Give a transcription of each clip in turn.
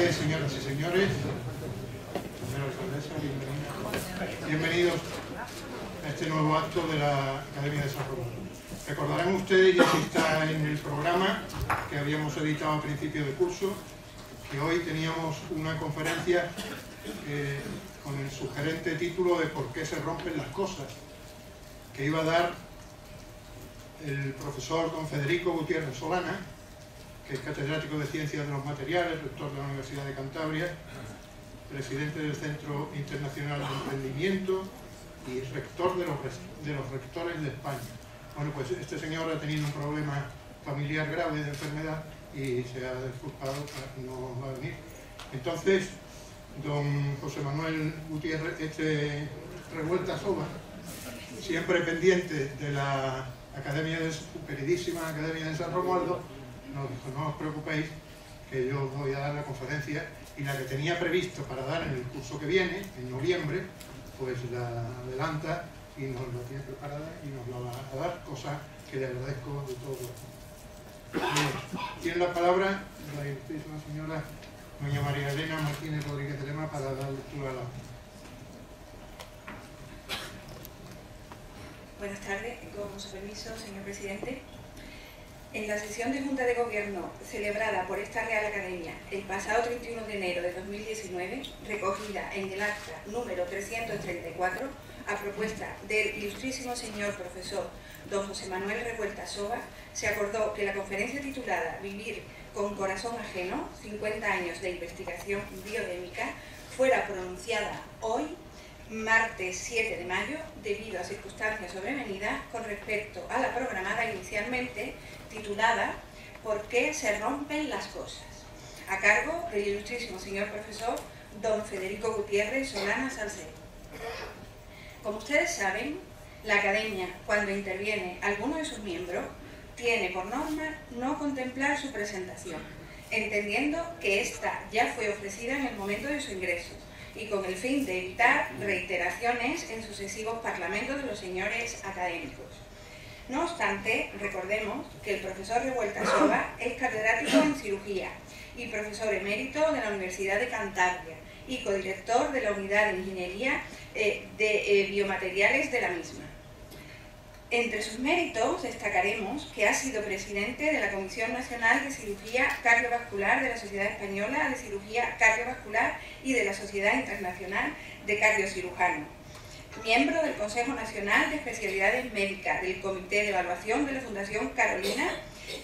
tardes, señoras y señores. Señora alcaldesa, bienvenidos a este nuevo acto de la Academia de San Román. Recordarán ustedes, ya que está en el programa que habíamos editado a principio de curso, que hoy teníamos una conferencia con el sugerente título de ¿Por qué se rompen las cosas?, que iba a dar el profesor don Federico Gutiérrez Solana, que es catedrático de Ciencias de los Materiales, rector de la Universidad de Cantabria, presidente del Centro Internacional de Emprendimiento y rector de los rectores de España. Bueno, pues este señor ha tenido un problema familiar grave de enfermedad y se ha disculpado, no va a venir. Entonces, don José Manuel Gutiérrez Revuelta Soba, siempre pendiente de la queridísima Academia de San Romualdo, nos dijo: no os preocupéis, que yo voy a dar la conferencia, y la que tenía previsto para dar en el curso que viene, en noviembre, pues la adelanta y nos la tiene preparada y nos la va a dar, cosa que le agradezco de todo corazón. Tiene la palabra la ilustrísima señora doña María Elena Martínez Rodríguez de Lema para dar lectura a la... Buenas tardes, con su permiso, señor presidente. En la sesión de Junta de Gobierno celebrada por esta Real Academia el pasado 31 de enero de 2019, recogida en el acta número 334, a propuesta del ilustrísimo señor profesor don José Manuel Revuelta Soba, se acordó que la conferencia titulada Vivir con corazón ajeno, 50 años de investigación biodémica, fuera pronunciada hoy, martes 7 de mayo, debido a circunstancias sobrevenidas con respecto a la programada inicialmente, titulada ¿Por qué se rompen las cosas?, a cargo del ilustrísimo señor profesor don Federico Gutiérrez Solana Salcedo. Como ustedes saben, la Academia, cuando interviene alguno de sus miembros, tiene por norma no contemplar su presentación, entendiendo que ésta ya fue ofrecida en el momento de su ingreso, y con el fin de evitar reiteraciones en sucesivos parlamentos de los señores académicos. No obstante, recordemos que el profesor Revuelta Soba es catedrático en cirugía y profesor emérito de la Universidad de Cantabria y codirector de la Unidad de Ingeniería de Biomateriales de la misma. Entre sus méritos destacaremos que ha sido presidente de la Comisión Nacional de Cirugía Cardiovascular de la Sociedad Española de Cirugía Cardiovascular y de la Sociedad Internacional de Cardiocirujanos, miembro del Consejo Nacional de Especialidades Médicas del Comité de Evaluación de la Fundación Carolina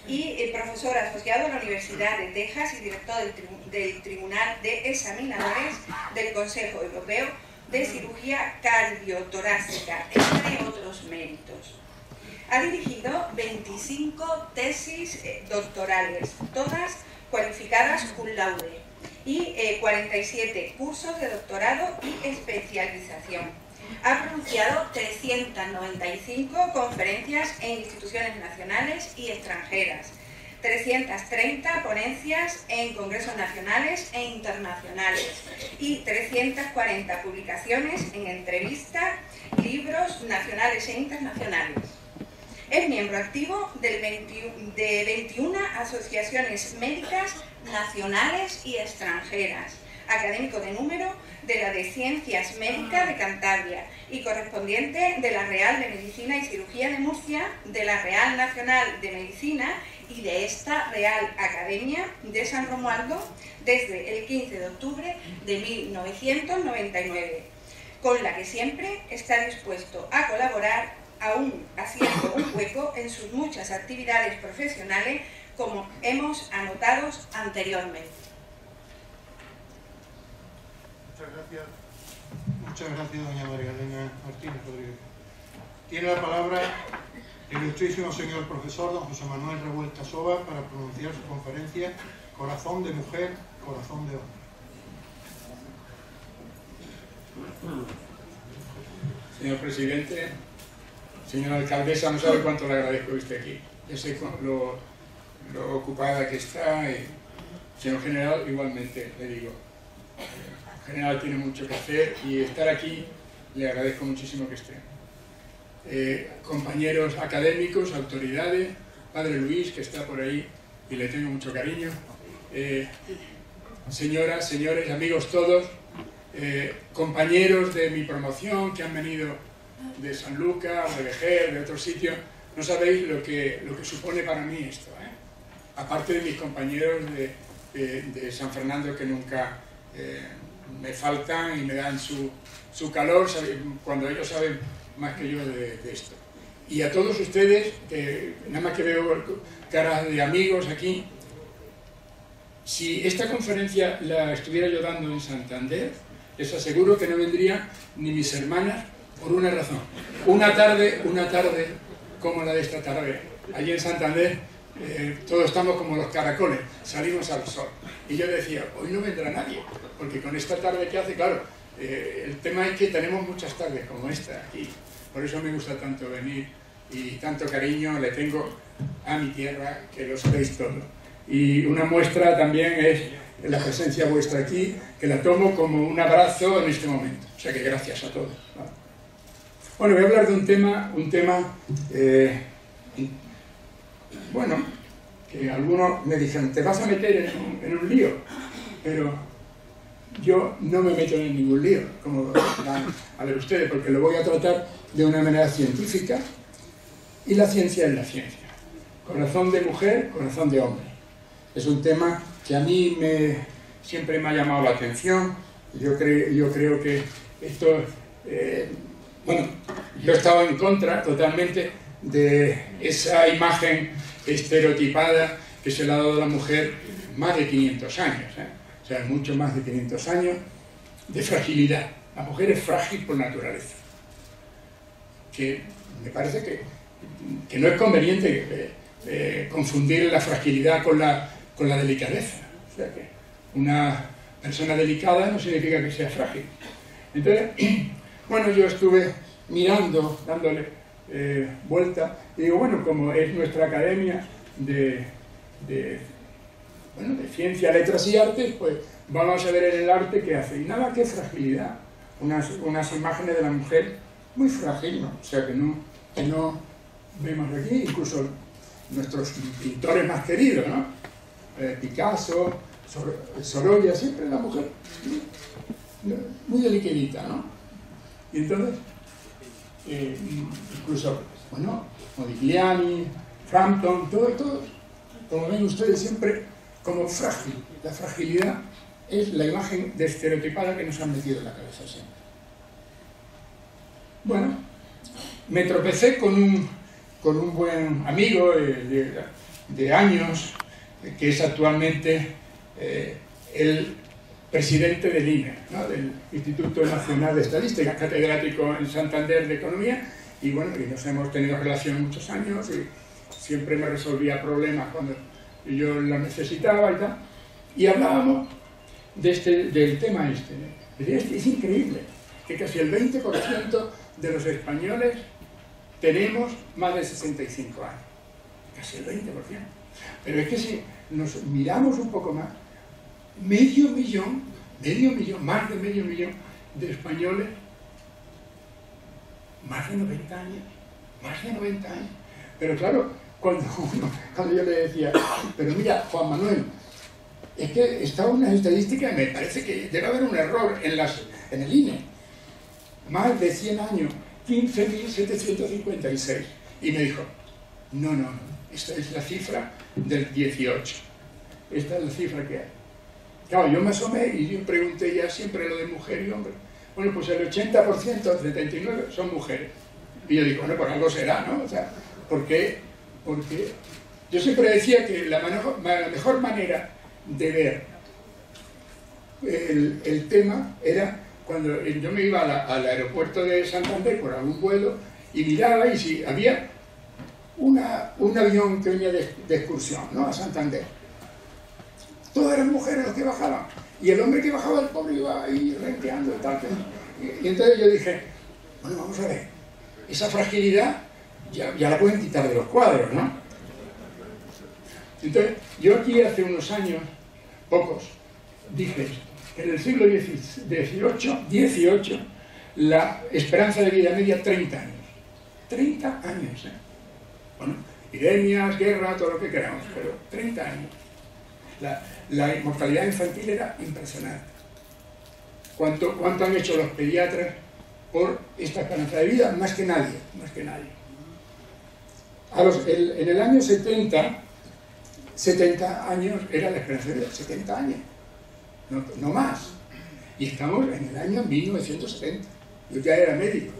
y profesor asociado a la Universidad de Texas y director del Tribunal de Examinadores del Consejo Europeo de Cirugía Cardiotorácica, entre otros méritos. Ha dirigido 25 tesis doctorales, todas cualificadas cum laude, y 47 cursos de doctorado y especialización. Ha pronunciado 395 conferencias en instituciones nacionales y extranjeras, 330 ponencias en congresos nacionales e internacionales y 340 publicaciones en entrevistas, libros nacionales e internacionales. Es miembro activo de 21 asociaciones médicas nacionales y extranjeras, académico de número de la de Ciencias Médicas de Cantabria y correspondiente de la Real de Medicina y Cirugía de Murcia, de la Real Nacional de Medicina y de esta Real Academia de San Romualdo desde el 15 de octubre de 1999, con la que siempre está dispuesto a colaborar, aún haciendo un hueco en sus muchas actividades profesionales, como hemos anotado anteriormente. Muchas gracias, doña María Elena Martínez Rodríguez. Tiene la palabra el ilustrísimo señor profesor don José Manuel Revuelta Soba para pronunciar su conferencia Corazón de mujer, corazón de hombre. Señor presidente, señora alcaldesa, no sabe cuánto le agradezco que esté aquí. Ya sé lo ocupada que está y, señor general, igualmente le digo. El general tiene mucho que hacer y estar aquí le agradezco muchísimo que esté. Compañeros académicos, autoridades, padre Luis, que está por ahí y le tengo mucho cariño, señoras, señores, amigos todos, compañeros de mi promoción que han venido de Sanlúcar, de Vejer, de otros sitios, no sabéis lo que supone para mí esto, ¿eh? Aparte de mis compañeros de San Fernando que nunca me faltan y me dan su calor cuando ellos saben más que yo de esto. Y a todos ustedes, nada más que veo caras de amigos aquí, si esta conferencia la estuviera yo dando en Santander, les aseguro que no vendrían ni mis hermanas por una razón. Una tarde como la de esta tarde, allí en Santander, todos estamos como los caracoles, salimos al sol. Y yo decía, hoy no vendrá nadie, porque con esta tarde que hace, claro, el tema es que tenemos muchas tardes como esta aquí. Por eso me gusta tanto venir y tanto cariño le tengo a mi tierra, que lo sabéis todo. Y una muestra también es la presencia vuestra aquí, que la tomo como un abrazo en este momento. O sea que gracias a todos, ¿no? Bueno, voy a hablar de un tema bueno, que algunos me dijeron, te vas a meter en un lío, pero yo no me meto en ningún lío, como van a ver ustedes, porque lo voy a tratar de una manera científica, y la ciencia es la ciencia. Corazón de mujer, corazón de hombre. Es un tema que a mí siempre me ha llamado la atención. Yo creo que esto... bueno, yo estaba en contra totalmente de esa imagen estereotipada que se le ha dado a la mujer más de 500 años, ¿eh? O sea, mucho más de 500 años de fragilidad. La mujer es frágil por naturaleza. Que me parece que no es conveniente confundir la fragilidad con la delicadeza. O sea, que una persona delicada no significa que sea frágil. Entonces, bueno, yo estuve mirando, dándole vuelta, y digo, bueno, como es nuestra academia de ciencia, letras y artes, pues vamos a ver en el arte qué hace. Y nada, qué fragilidad. Unas imágenes de la mujer muy frágil, ¿no? O sea, que no vemos aquí, incluso nuestros pintores más queridos, ¿no? Picasso, Sorolla, siempre la mujer muy delicadita, ¿no? Y entonces, incluso, bueno, Modigliani, Frampton, todos, como ven ustedes, siempre como frágil. La fragilidad es la imagen de estereotipada que nos han metido en la cabeza siempre. Bueno, me tropecé con un buen amigo de años, que es actualmente el presidente del INE, ¿no? Del Instituto Nacional de Estadística, catedrático en Santander de Economía, y bueno, y nos hemos tenido relación muchos años, y siempre me resolvía problemas cuando yo los necesitaba y tal, y hablábamos del tema este. Es increíble que casi el 20% de los españoles tenemos más de 65 años, casi el 20%. Pero es que si nos miramos un poco más, medio millón, más de medio millón de españoles, más de 90 años. Pero claro, cuando yo le decía, pero mira, Juan Manuel, es que está una estadística, me parece que debe haber un error en el INE. Más de 100 años, 15.756. Y me dijo, no, esta es la cifra del 18. Esta es la cifra que hay. Claro, yo me asomé y yo pregunté ya siempre lo de mujer y hombre. Bueno, pues el 80%, 39, son mujeres. Y yo digo, bueno, por algo será, ¿no? O sea, ¿por qué? Porque yo siempre decía que la mejor manera de ver el tema era cuando yo me iba al aeropuerto de Santander por algún vuelo y miraba y si había un avión que venía de excursión, ¿no? A Santander. Todas eran mujeres los que bajaban. Y el hombre que bajaba, el pobre, iba ahí renqueando y tal. Y entonces yo dije, bueno, vamos a ver, esa fragilidad ya la pueden quitar de los cuadros, ¿no? Entonces, yo aquí hace unos años, pocos, dije que en el siglo XVIII, la esperanza de vida media 30 años. 30 años, ¿eh? Bueno, epidemias, guerra, todo lo que queramos, pero 30 años. La mortalidad infantil era impresionante. ¿Cuánto han hecho los pediatras por esta esperanza de vida? Más que nadie, más que nadie. En el año 70 años era la esperanza de vida, 70 años, no más. Y estamos en el año 1970, yo ya era médico.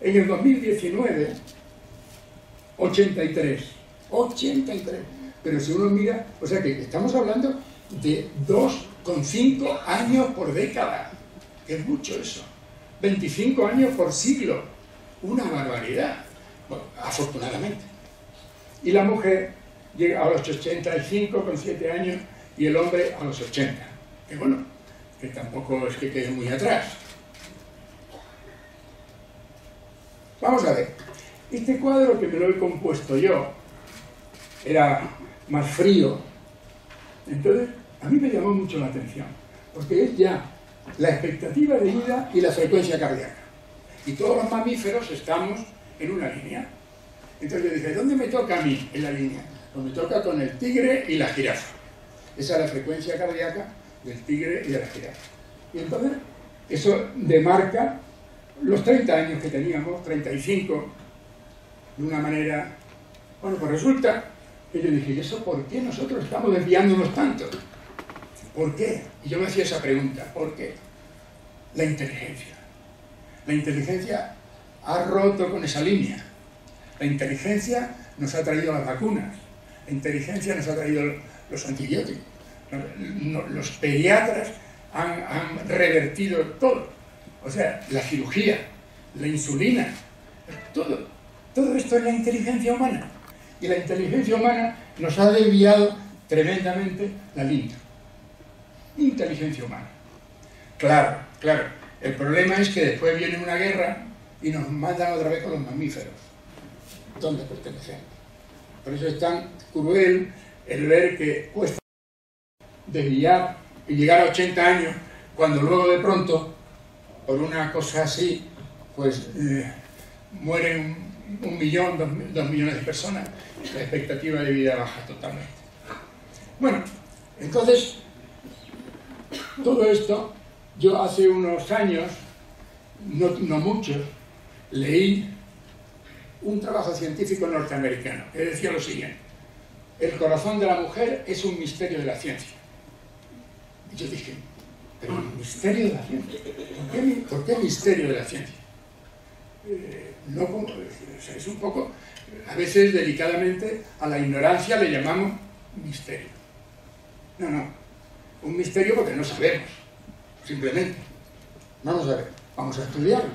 En el 2019, 83, pero si uno mira, o sea que estamos hablando de 2,5 años por década, que es mucho eso, 25 años por siglo, una barbaridad, bueno, afortunadamente. Y la mujer llega a los 85 con 7 años y el hombre a los 80, que bueno, que tampoco es que quede muy atrás. Vamos a ver, este cuadro que me lo he compuesto yo era más frío, entonces a mí me llamó mucho la atención, porque es ya la expectativa de vida y la frecuencia cardíaca. Y todos los mamíferos estamos en una línea. Entonces yo dije, ¿dónde me toca a mí en la línea? Pues me toca con el tigre y la jirafa. Esa es la frecuencia cardíaca del tigre y de la jirafa. Y entonces eso demarca los 30 años que teníamos, 35, de una manera... Bueno, pues resulta que yo dije, ¿y eso por qué nosotros estamos desviándonos tanto? ¿Por qué? Y yo me hacía esa pregunta, ¿por qué? La inteligencia. La inteligencia ha roto con esa línea. La inteligencia nos ha traído las vacunas. La inteligencia nos ha traído los antibióticos. Los pediatras han revertido todo. O sea, la cirugía, la insulina, todo esto es la inteligencia humana. Y la inteligencia humana nos ha desviado tremendamente la línea. Inteligencia humana. Claro, claro. El problema es que después viene una guerra y nos mandan otra vez con los mamíferos. ¿Dónde pertenecemos? Por eso es tan cruel el ver que cuesta desviar y llegar a 80 años cuando luego de pronto, por una cosa así, pues mueren 1 millón, 2 millones de personas. La expectativa de vida baja totalmente. Bueno, entonces, todo esto, yo hace unos años, no muchos, leí un trabajo científico norteamericano que decía lo siguiente: el corazón de la mujer es un misterio de la ciencia. Y yo dije, ¿pero un misterio de la ciencia? ¿Por qué misterio de la ciencia? No como, es un poco, a veces delicadamente, a la ignorancia le llamamos misterio. No, un misterio porque no sabemos, simplemente. Vamos a ver, vamos a estudiarlo.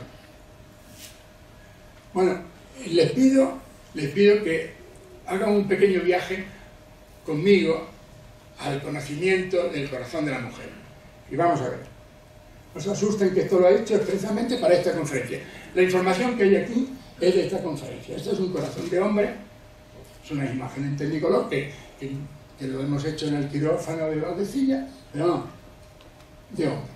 Bueno, les pido que hagan un pequeño viaje conmigo al conocimiento del corazón de la mujer. Y vamos a ver. No se asusten que esto lo he hecho expresamente para esta conferencia. La información que hay aquí es de esta conferencia. Esto es un corazón de hombre, es una imagen en tecnicolor que lo hemos hecho en el quirófano de Valdecilla, pero no, de hombre.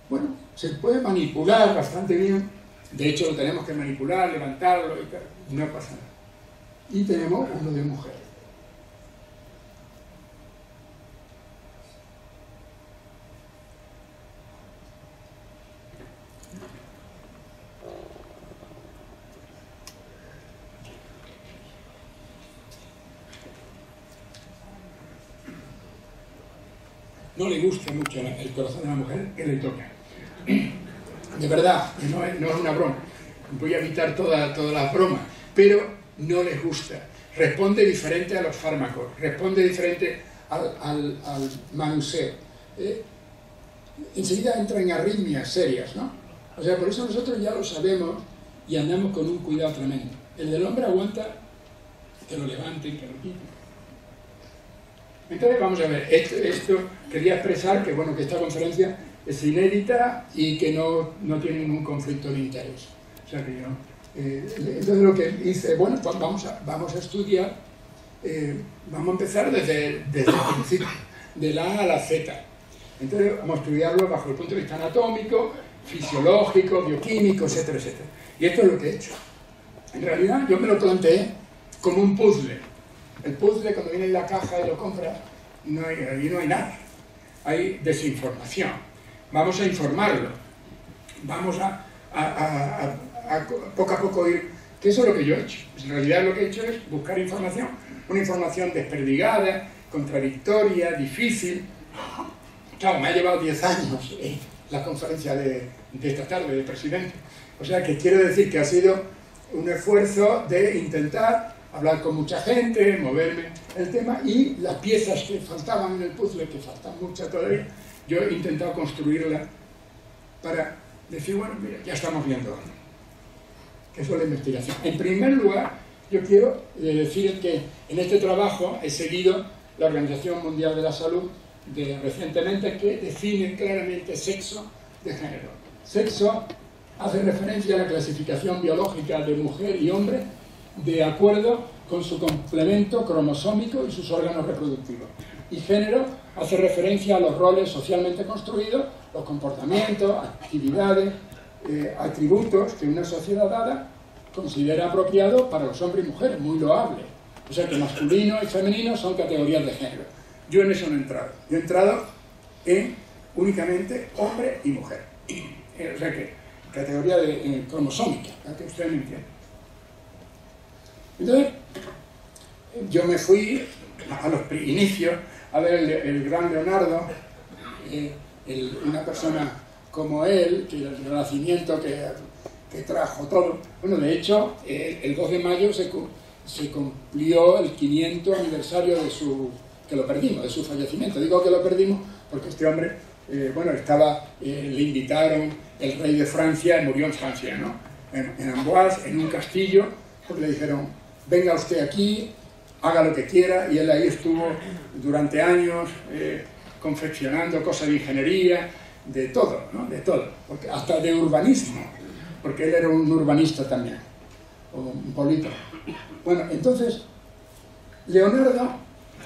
Bueno, se puede manipular bastante bien. De hecho, lo tenemos que manipular, levantarlo y tal. No pasa nada. Y tenemos uno de mujer. No le gusta mucho el corazón de la mujer que le toca. De verdad, no es una broma. Voy a evitar todas las bromas, pero no les gusta. Responde diferente a los fármacos, responde diferente al manuseo. Enseguida entra en arritmias serias, ¿no? O sea, por eso nosotros ya lo sabemos y andamos con un cuidado tremendo. El del hombre aguanta que lo levanten, que lo quiten. Entonces, vamos a ver, esto quería expresar que, bueno, que esta conferencia es inédita y que no tiene ningún conflicto de interés. O sea que yo... entonces lo que hice, bueno, pues vamos a estudiar, vamos a empezar desde el principio, de la A a la Z. Entonces vamos a estudiarlo bajo el punto de vista anatómico, fisiológico, bioquímico, etcétera, etcétera. Y esto es lo que he hecho. En realidad yo me lo planteé como un puzzle. El puzzle, cuando viene en la caja y lo compras, allí no hay nada. Hay desinformación. Vamos a informarlo. Vamos a poco a poco ir... Que eso es lo que yo he hecho. En realidad lo que he hecho es buscar información. Una información desperdigada, contradictoria, difícil. Claro, me ha llevado 10 años la conferencia de esta tarde de presidente. O sea que quiero decir que ha sido un esfuerzo de intentar hablar con mucha gente, moverme el tema, y las piezas que faltaban en el puzzle, que faltan muchas todavía, yo he intentado construirlas para decir, bueno, mira, ya estamos viendo algo. Eso es la investigación. En primer lugar, yo quiero decir que en este trabajo he seguido la Organización Mundial de la Salud recientemente, que define claramente sexo de género. Sexo hace referencia a la clasificación biológica de mujer y hombre de acuerdo con su complemento cromosómico y sus órganos reproductivos. Y género hace referencia a los roles socialmente construidos, los comportamientos, actividades, atributos que una sociedad dada considera apropiados para los hombres y mujeres, muy loable. O sea que masculino y femenino son categorías de género. Yo en eso no he entrado. Yo he entrado en únicamente hombre y mujer. O sea que categoría cromosómica, para que ustedes me entiendan. Entonces, yo me fui a los inicios a ver el gran Leonardo, una persona como él, que el renacimiento que trajo todo. Bueno, de hecho, el 2 de mayo se cumplió el 500 aniversario de que lo perdimos, de su fallecimiento. Digo que lo perdimos porque este hombre, bueno, le invitaron el rey de Francia, murió en Francia, ¿no? En Amboise, en un castillo, porque le dijeron, venga usted aquí, haga lo que quiera, y él ahí estuvo durante años confeccionando cosas de ingeniería, de todo, ¿no? De todo, porque hasta de urbanismo, porque él era un urbanista también, o un político. Bueno, entonces, Leonardo,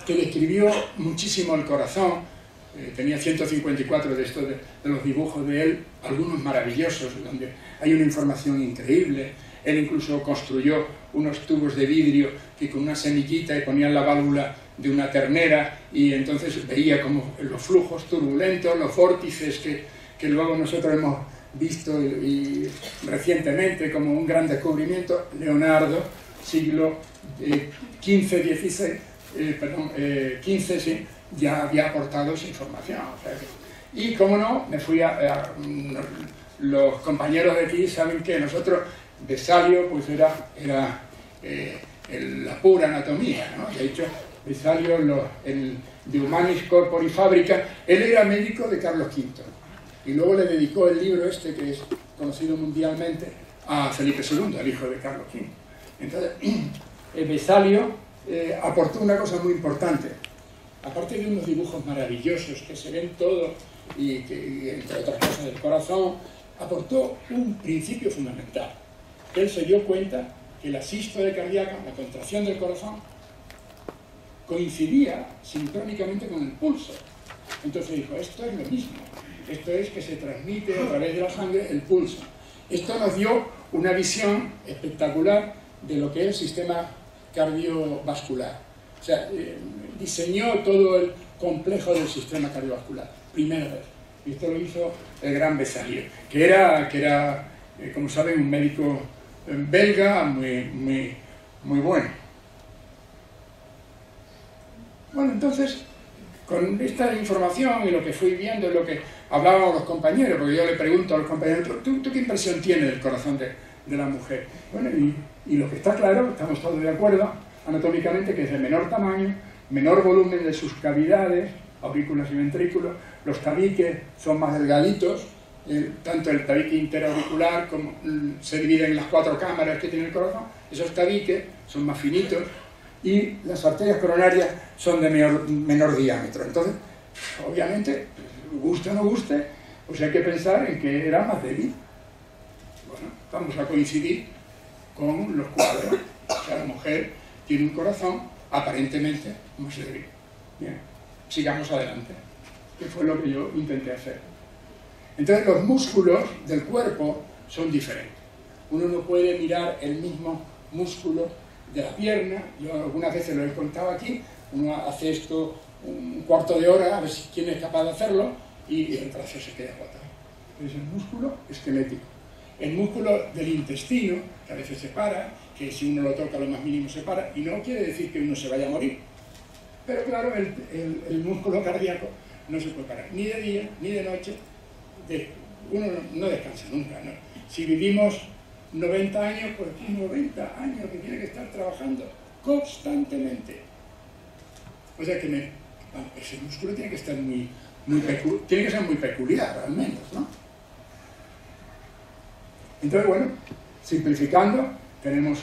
que le escribió muchísimo el corazón, tenía 154 de estos de los dibujos de él, algunos maravillosos, donde hay una información increíble. Él incluso construyó unos tubos de vidrio que con una semillita y ponían la válvula de una ternera, y entonces veía como los flujos turbulentos, los vórtices que luego nosotros hemos visto y recientemente como un gran descubrimiento. Leonardo, siglo XV, sí, ya había aportado esa información. O sea, y como no, me fui los compañeros de aquí saben que nosotros, Vesalio, pues era la pura anatomía, ¿no? De hecho, Vesalio, de Humanis Corpori Fabrica, él era médico de Carlos V, y luego le dedicó el libro este, que es conocido mundialmente, a Felipe II, el hijo de Carlos V. Entonces, Vesalio aportó una cosa muy importante. Aparte de unos dibujos maravillosos que se ven todos, y entre otras cosas del corazón, aportó un principio fundamental. Él se dio cuenta que la sístole cardíaca, la contracción del corazón, coincidía sincrónicamente con el pulso. Entonces dijo, esto es lo mismo. Esto es que se transmite a través de la sangre el pulso. Esto nos dio una visión espectacular de lo que es el sistema cardiovascular. O sea, diseñó todo el complejo del sistema cardiovascular, primera vez. Y esto lo hizo el gran Vesalio, que era como saben, un médico belga muy bueno. Bueno, entonces, con esta información y lo que fui viendo y lo que hablábamos los compañeros, porque yo le pregunto a los compañeros, ¿tú qué impresión tienes del corazón de la mujer? Bueno, y lo que está claro, estamos todos de acuerdo, anatómicamente, que es de menor tamaño, menor volumen de sus cavidades, aurículos y ventrículos, los tabiques son más delgaditos, tanto el tabique interauricular como se divide en las 4 cámaras que tiene el corazón, esos tabiques son más finitos, y las arterias coronarias son de menor diámetro. Entonces, obviamente, guste o no guste, pues hay que pensar en que era más débil. Bueno, vamos a coincidir con los cuadros. O sea, la mujer tiene un corazón aparentemente más débil. Bien, sigamos adelante, que fue lo que yo intenté hacer. Entonces, los músculos del cuerpo son diferentes. Uno no puede mirar el mismo músculo de la pierna. Yo algunas veces lo he contado aquí, uno hace esto un cuarto de hora, a ver si quién es capaz de hacerlo, y el brazo se queda agotado. Es el músculo esquelético. El músculo del intestino, que a veces se para, que si uno lo toca lo más mínimo se para, y no quiere decir que uno se vaya a morir. Pero claro, el músculo cardíaco no se puede parar, ni de día, ni de noche. Uno no descansa nunca, ¿no? Si vivimos 90 años, pues 90 años que tiene que estar trabajando constantemente. O sea que ese músculo tiene que estar tiene que ser muy peculiar, al menos, ¿no? Entonces, bueno, simplificando, tenemos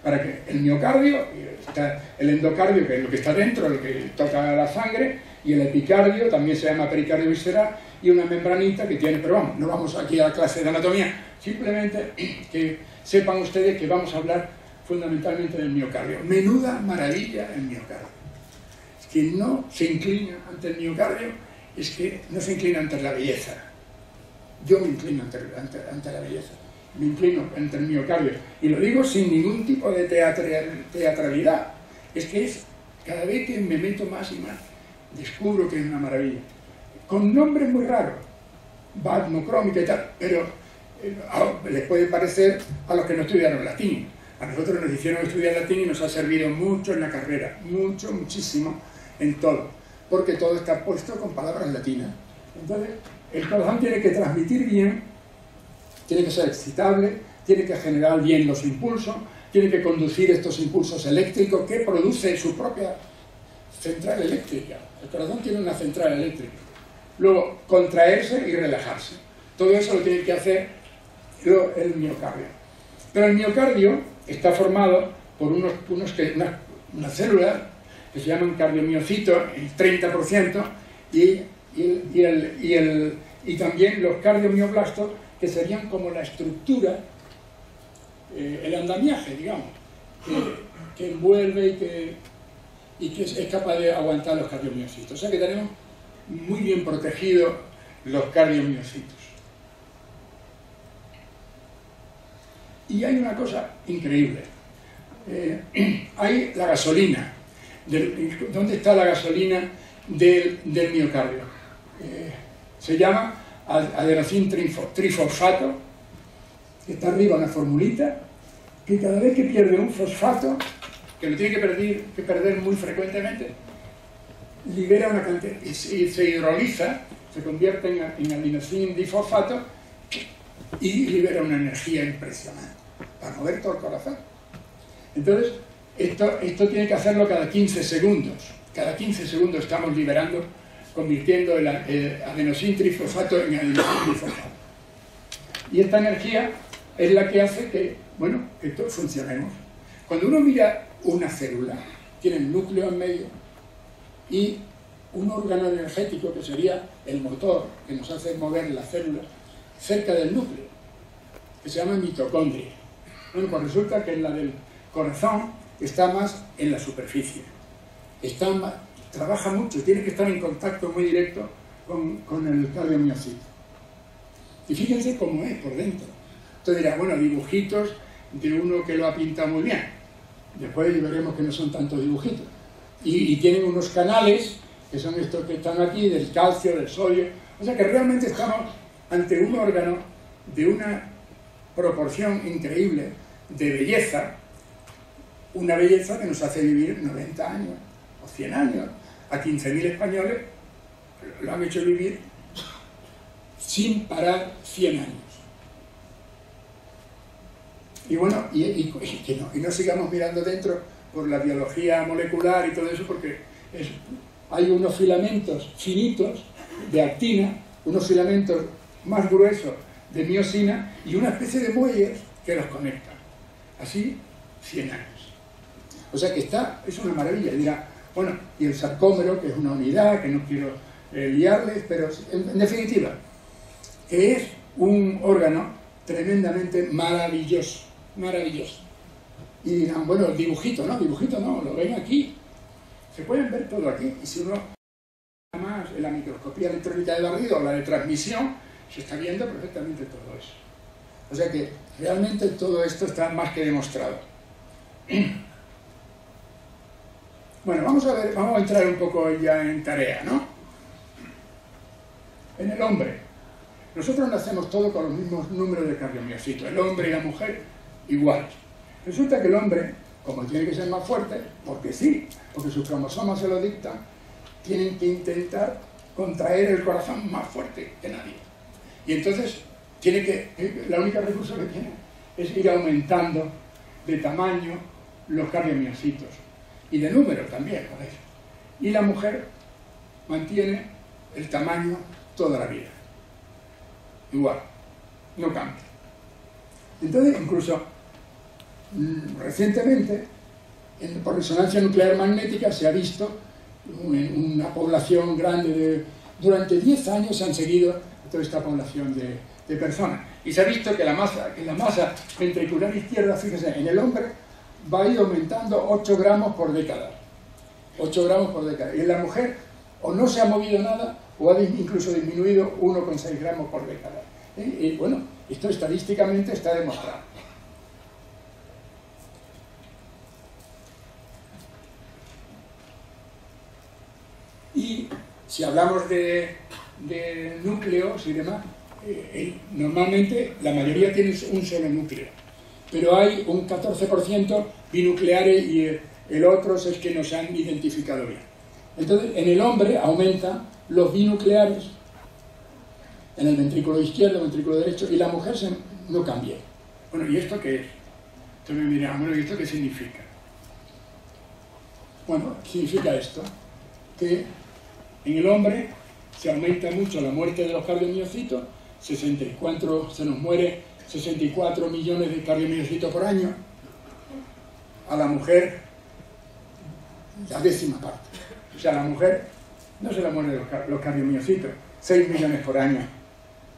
para que el miocardio, está el endocardio, que es lo que está dentro, lo que toca la sangre, y el epicardio, también se llama pericardio visceral, y una membranita que tiene, pero vamos, no vamos aquí a la clase de anatomía, simplemente que sepan ustedes que vamos a hablar fundamentalmente del miocardio. Menuda maravilla el miocardio. Quien no se inclina ante el miocardio es que no se inclina ante la belleza. Yo me inclino ante la belleza, me inclino ante el miocardio, y lo digo sin ningún tipo de teatralidad. Es que cada vez que me meto más y más, descubro que es una maravilla. Con nombres muy raros, batmocrómica y tal, pero les puede parecer a los que no estudiaron latín. A nosotros nos hicieron estudiar latín y nos ha servido mucho en la carrera, muchísimo en todo, porque todo está puesto con palabras latinas. Entonces, el corazón tiene que transmitir bien, tiene que ser excitable, tiene que generar bien los impulsos, tiene que conducir estos impulsos eléctricos que produce su propia central eléctrica. El corazón tiene una central eléctrica. Luego, contraerse y relajarse. Todo eso lo tiene que hacer el miocardio. Pero el miocardio está formado por unas células que se llaman cardiomiocitos, el 30%, y también los cardiomioblastos, que serían como la estructura, el andamiaje, digamos, que envuelve y que es capaz de aguantar los cardiomiocitos. O sea que tenemos muy bien protegidos los cardiomiocitos. Y hay una cosa increíble. Hay la gasolina. ¿Dónde está la gasolina del miocardio? Se llama adenosín trifosfato, que está arriba una formulita, que cada vez que pierde un fosfato, que lo tiene que perder muy frecuentemente, libera una cantidad, y se hidroliza, se convierte en adenosín difosfato y libera una energía impresionante para mover todo el corazón. Entonces, esto tiene que hacerlo cada 15 segundos. Cada 15 segundos estamos liberando, convirtiendo el adenosín trifosfato en adenosín difosfato. Y esta energía es la que hace que todos funcionemos. Cuando uno mira una célula, tiene el núcleo en medio y un órgano energético que sería el motor que nos hace mover la célula cerca del núcleo, que se llama mitocondria. Bueno, pues resulta que la del corazón está más en la superficie, trabaja mucho, tiene que estar en contacto muy directo con el cardiomiocito. Y fíjense cómo es por dentro. Entonces dirá, bueno, dibujitos de uno que lo ha pintado muy bien. Después veremos que no son tantos dibujitos. Y tienen unos canales, que son estos que están aquí, del calcio, del sodio. O sea que realmente estamos ante un órgano de una proporción increíble de belleza, una belleza que nos hace vivir 90 años o 100 años. A 15.000 españoles lo han hecho vivir sin parar 100 años. Y bueno, y no sigamos mirando dentro por la biología molecular y todo eso, porque hay unos filamentos finitos de actina, unos filamentos más gruesos de miosina y una especie de muelles que los conectan. Así, 100 años. O sea que es una maravilla. Y dirá, bueno, y el sarcómero, que es una unidad, que no quiero liarles, pero en definitiva, que es un órgano tremendamente maravilloso, maravilloso. Y dirán, bueno, el dibujito no, lo ven aquí. Se pueden ver todo aquí, y si uno más en la microscopía electrónica de barrido o la de transmisión, se está viendo perfectamente todo eso. O sea que realmente todo esto está más que demostrado. Bueno, vamos a entrar un poco ya en tarea, ¿no? En el hombre. Nosotros nacemos todos con los mismos números de cardiomiocitos, el hombre y la mujer iguales. Resulta que el hombre, como tiene que ser más fuerte, porque sí, porque sus cromosomas se lo dictan, tienen que intentar contraer el corazón más fuerte que nadie. Y entonces, la única recurso que tiene es ir aumentando de tamaño los cardiomiocitos. Y de número también, por eso. Y la mujer mantiene el tamaño toda la vida. Igual, no cambia. Entonces, incluso recientemente, por resonancia nuclear magnética, se ha visto una población grande durante 10 años se han seguido toda esta población de personas. Y se ha visto que la masa ventricular izquierda, fíjese, en el hombre va a ir aumentando 8 gramos por década. 8 gramos por década. Y en la mujer o no se ha movido nada o ha incluso disminuido 1,6 gramos por década. Y bueno, esto estadísticamente está demostrado. Y si hablamos de núcleos y demás, normalmente la mayoría tiene un solo núcleo, pero hay un 14% binucleares y el otro es que no se han identificado bien. Entonces, en el hombre aumentan los binucleares en el ventrículo izquierdo, ventrículo derecho, y la mujer no cambia. Bueno, ¿y esto qué es? Entonces me dirán, bueno, ¿y esto qué significa? Bueno, significa esto, que en el hombre se aumenta mucho la muerte de los cardiomiocitos, se nos muere 64 millones de cardiomiocitos por año. A la mujer, la 10ª parte. O sea, a la mujer no se le mueren los cardiomiocitos, 6 millones por año.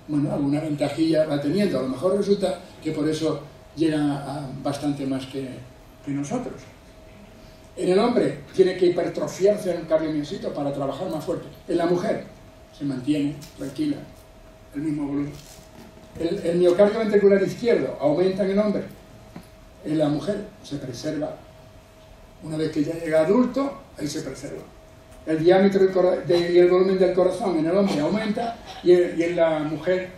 Bueno, alguna ventajilla va teniendo. A lo mejor resulta que por eso llegan a bastante más que nosotros. En el hombre tiene que hipertrofiarse el cardiomiocito para trabajar más fuerte. En la mujer se mantiene tranquila, el mismo volumen. El miocardio ventricular izquierdo aumenta en el hombre. En la mujer se preserva. Una vez que ya llega adulto, ahí se preserva. El diámetro y el volumen del corazón en el hombre aumenta y en la mujer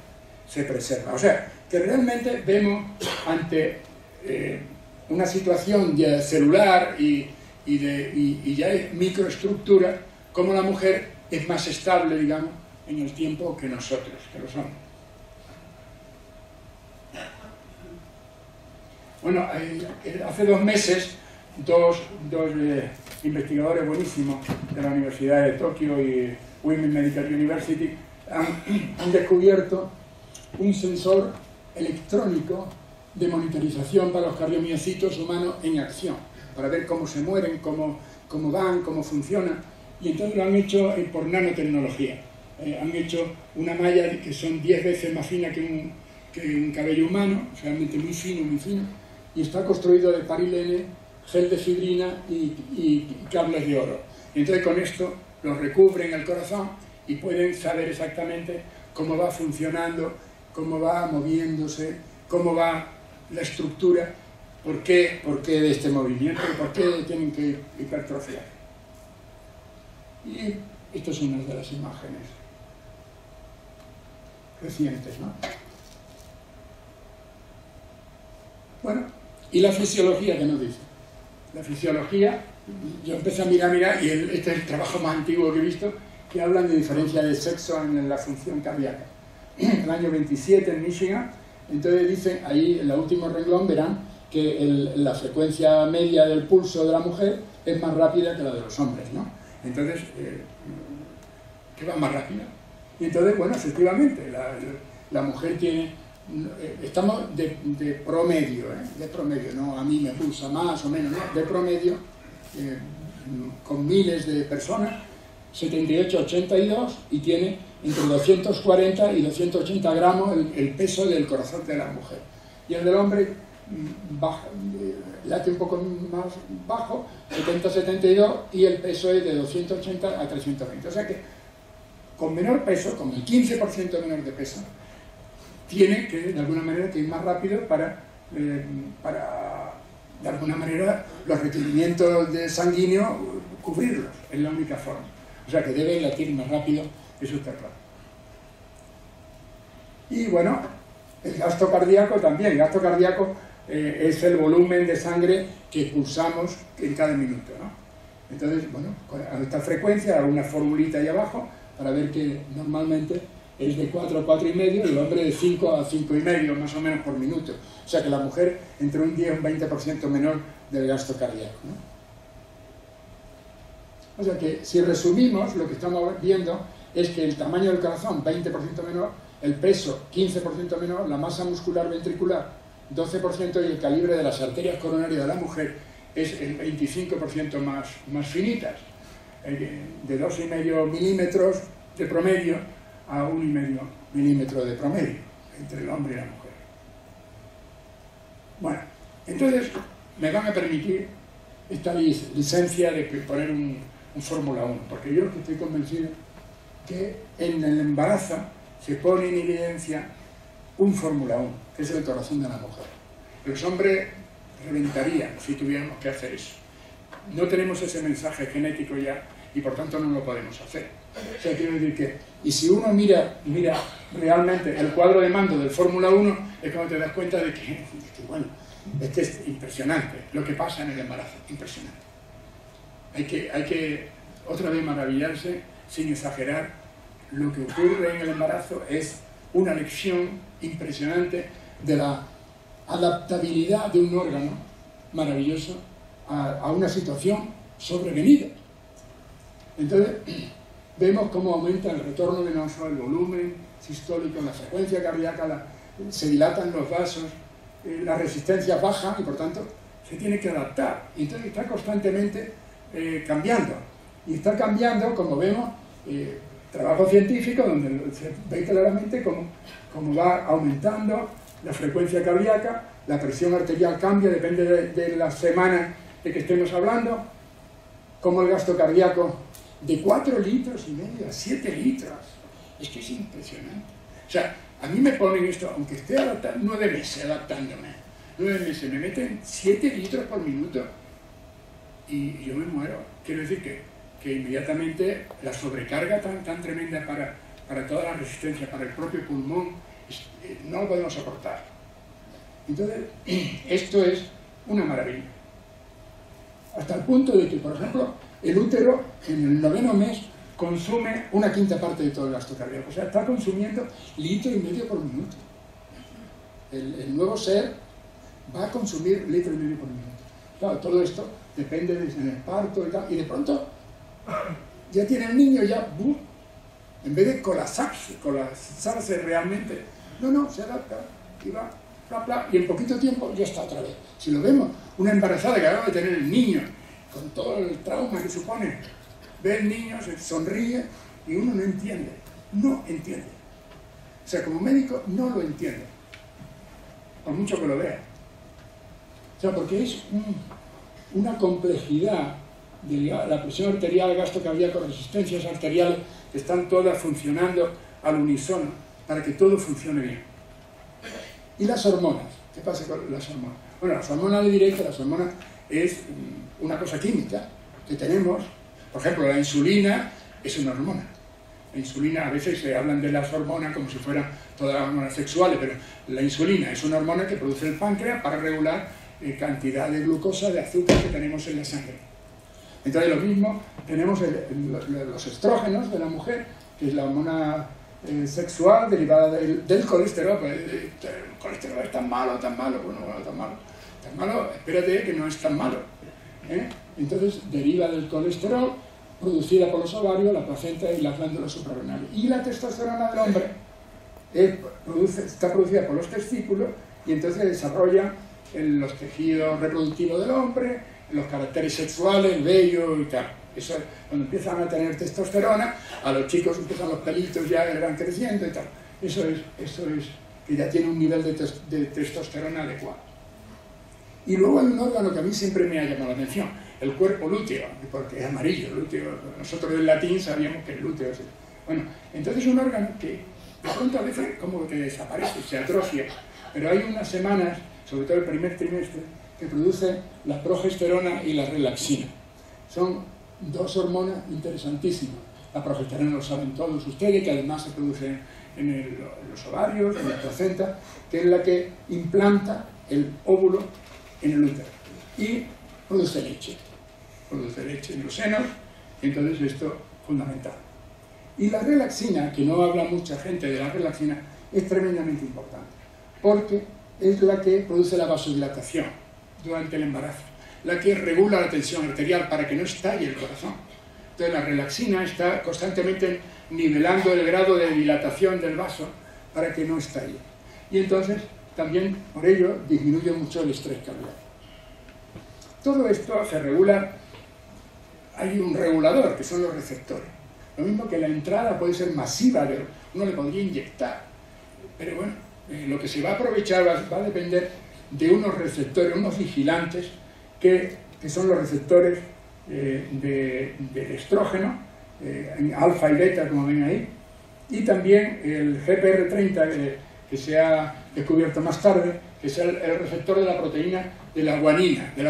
se preserva. O sea, que realmente vemos ante una situación ya celular y ya es microestructura, como la mujer es más estable, digamos, en el tiempo que nosotros, que lo somos. Bueno, hace 2 meses, dos investigadores buenísimos de la Universidad de Tokio y Women's Medical University han descubierto un sensor electrónico de monitorización para los cardiomiocitos humanos en acción, para ver cómo se mueren, cómo van, cómo funcionan. Y entonces lo han hecho por nanotecnología. Han hecho una malla que son 10 veces más fina que un cabello humano, realmente muy fino, y está construido de parilene, gel de fibrina y cables de oro. Y entonces con esto los recubren el corazón y pueden saber exactamente cómo va funcionando, cómo va moviéndose, cómo va la estructura, por qué de este movimiento, por qué tienen que hipertrofiar. Y esto es una de las imágenes recientes, ¿no? Bueno, ¿y la fisiología qué nos dice? La fisiología, yo empecé a mirar, y este es el trabajo más antiguo que he visto, que hablan de diferencia de sexo en la función cardíaca. En el año 27 en Michigan, entonces dicen, ahí en el último renglón verán que la frecuencia media del pulso de la mujer es más rápida que la de los hombres, ¿no? Entonces, ¿qué va más rápida? Y entonces, bueno, efectivamente, la mujer tiene... Estamos de promedio, no a mí me pulsa más o menos, no, de promedio, con miles de personas, 78-82, y tiene entre 240 y 280 gramos el peso del corazón de la mujer. Y el del hombre late un poco más bajo, 70-72, y el peso es de 280 a 320. O sea que con menor peso, con el 15% menor de peso, tiene que, de alguna manera, que ir más rápido para de alguna manera, los requerimientos de sanguíneo cubrirlos, es la única forma. O sea que deben latir más rápido, eso está claro. Y bueno, el gasto cardíaco también. El gasto cardíaco es el volumen de sangre que expulsamos en cada minuto, ¿no? Entonces, bueno, a esta frecuencia, hago una formulita ahí abajo para ver que normalmente es de 4 a 4,5 y el hombre de 5 a 5,5 más o menos por minuto. O sea que la mujer entre un 10 y un 20% menor del gasto cardíaco, ¿no? O sea que si resumimos, lo que estamos viendo es que el tamaño del corazón 20% menor, el peso 15% menor, la masa muscular ventricular 12% y el calibre de las arterias coronarias de la mujer es el 25% más finitas, de 2,5 milímetros de promedio a 1,5 milímetros de promedio entre el hombre y la mujer. Bueno, entonces me van a permitir esta licencia de poner un Fórmula 1, porque yo estoy convencido que en el embarazo se pone en evidencia un Fórmula 1, que es el corazón de la mujer. Los hombres reventarían si tuviéramos que hacer eso. No tenemos ese mensaje genético ya y por tanto no lo podemos hacer. O sea, quiero decir que, y si uno mira realmente el cuadro de mando del Fórmula 1, es cuando te das cuenta de que bueno, es que es impresionante lo que pasa en el embarazo, impresionante. Hay que otra vez maravillarse, sin exagerar, lo que ocurre en el embarazo es una lección impresionante de la adaptabilidad de un órgano maravilloso a una situación sobrevenida. Entonces, vemos cómo aumenta el retorno venoso, el volumen sistólico, la frecuencia cardíaca, se dilatan los vasos, la resistencia baja y por tanto se tiene que adaptar. Y entonces está constantemente cambiando. Y está cambiando, como vemos, trabajo científico donde se ve claramente cómo va aumentando la frecuencia cardíaca, la presión arterial cambia, depende de la semana de que estemos hablando, como el gasto cardíaco de 4,5 litros a 7 litros. Es que es impresionante. O sea, a mí me ponen esto, aunque esté 9 meses adaptándome, 9 meses, me meten 7 litros por minuto y yo me muero. Quiero decir que inmediatamente la sobrecarga tan tremenda para toda la resistencia, para el propio pulmón, no lo podemos soportar. Entonces, esto es una maravilla. Hasta el punto de que, por ejemplo, el útero en el 9º mes consume 1/5 parte de todo el gasto cardíaco. O sea, está consumiendo 1,5 litros por minuto. El nuevo ser va a consumir 1,5 litros por minuto. Claro, todo esto depende en el parto y tal. Y de pronto, ya tiene el niño, ya, en vez de colapsarse realmente, no, se adapta y va, y en poquito tiempo ya está otra vez. Si lo vemos, una embarazada que acaba de tener el niño, con todo el trauma que supone, ve el niño, se sonríe y uno no entiende. O sea, como médico no lo entiende, por mucho que lo vea. O sea, porque es una complejidad de la presión arterial, el gasto cardíaco, resistencias arteriales, que están todas funcionando al unísono para que todo funcione bien. ¿Y las hormonas? ¿Qué pasa con las hormonas? Bueno, las hormonas le diré que las hormonas es una cosa química que tenemos. Por ejemplo, la insulina es una hormona. La insulina, a veces se hablan de las hormonas como si fueran todas las hormonas sexuales, pero la insulina es una hormona que produce el páncreas para regular cantidad de glucosa, de azúcar que tenemos en la sangre. Entonces, lo mismo, tenemos los estrógenos de la mujer, que es la hormona sexual derivada del colesterol. Pues, el colesterol es tan malo, bueno, tan malo, espérate que no es tan malo. Entonces, deriva del colesterol, producida por los ovarios, la placenta y las glándulas suprarrenales. Y la testosterona del hombre está producida por los testículos y entonces desarrolla los tejidos reproductivos del hombre, los caracteres sexuales, el vello y tal. Eso, cuando empiezan a tener testosterona, a los chicos empiezan los pelitos ya que van creciendo y tal. Eso es que ya tiene un nivel de testosterona adecuado. Y luego hay un órgano que a mí siempre me ha llamado la atención, el cuerpo lúteo, porque es amarillo, lúteo. Nosotros del latín sabíamos que el lúteo es... Bueno, entonces es un órgano que de pronto a veces como que desaparece, se atrofia, pero hay unas semanas, sobre todo el primer trimestre, que produce la progesterona y la relaxina. Son dos hormonas interesantísimas. La progesterona lo saben todos ustedes, que además se produce en los ovarios, en la placenta, que es la que implanta el óvulo en el útero y produce leche en los senos. Entonces esto es fundamental. Y la relaxina, que no habla mucha gente de la relaxina, es tremendamente importante, porque es la que produce la vasodilatación durante el embarazo, la que regula la tensión arterial para que no estalle el corazón. Entonces la relaxina está constantemente nivelando el grado de dilatación del vaso para que no estalle. Y entonces también por ello disminuye mucho el estrés cardíaco. Todo esto se regula, hay un regulador que son los receptores. Lo mismo que la entrada puede ser masiva, uno le podría inyectar, pero bueno, lo que se va a aprovechar va a depender de unos receptores, unos vigilantes, que son los receptores del estrógeno, alfa y beta, como ven ahí, y también el GPR30, que se ha descubierto más tarde, que es el receptor de la proteína de la guanina, que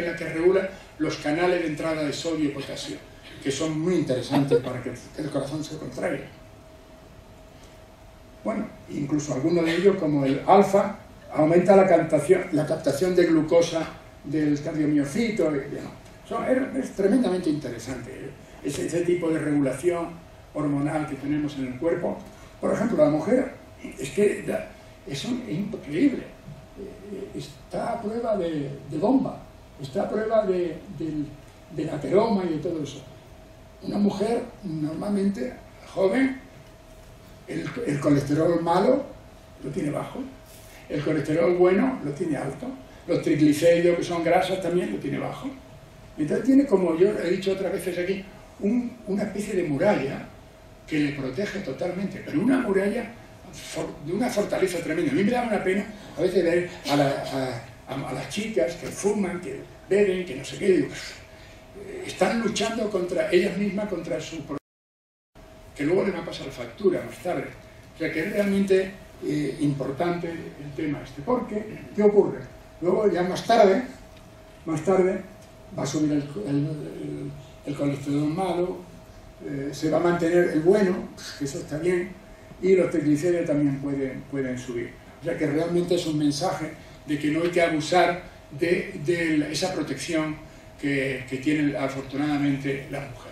es la que regula los canales de entrada de sodio y potasio, que son muy interesantes para que el corazón se contraiga. Bueno, incluso algunos de ellos, como el alfa, aumenta la captación de glucosa del cardiomiocito. Es tremendamente interesante ese tipo de regulación hormonal que tenemos en el cuerpo. Por ejemplo, la mujer, es increíble. Está a prueba de bomba, está a prueba del ateroma y de todo eso. Una mujer normalmente joven, el colesterol malo lo tiene bajo, el colesterol bueno lo tiene alto, los triglicéridos, que son grasas, también lo tiene bajo. Entonces tiene, como yo he dicho otras veces aquí, una especie de muralla que le protege totalmente, pero una muralla de una fortaleza tremenda. A mí me da una pena a veces ver a las chicas que fuman, que beben, que no sé qué, digo, están luchando contra ellas mismas, contra su problema, que luego les va a pasar factura más tarde. O sea que es realmente importante el tema este. Porque, ¿qué ocurre? Luego ya más tarde va a subir el colesterol malo, se va a mantener el bueno, que eso está bien, y los triglicéridos también pueden subir. O sea que realmente es un mensaje de que no hay que abusar de esa protección que tiene afortunadamente la mujer.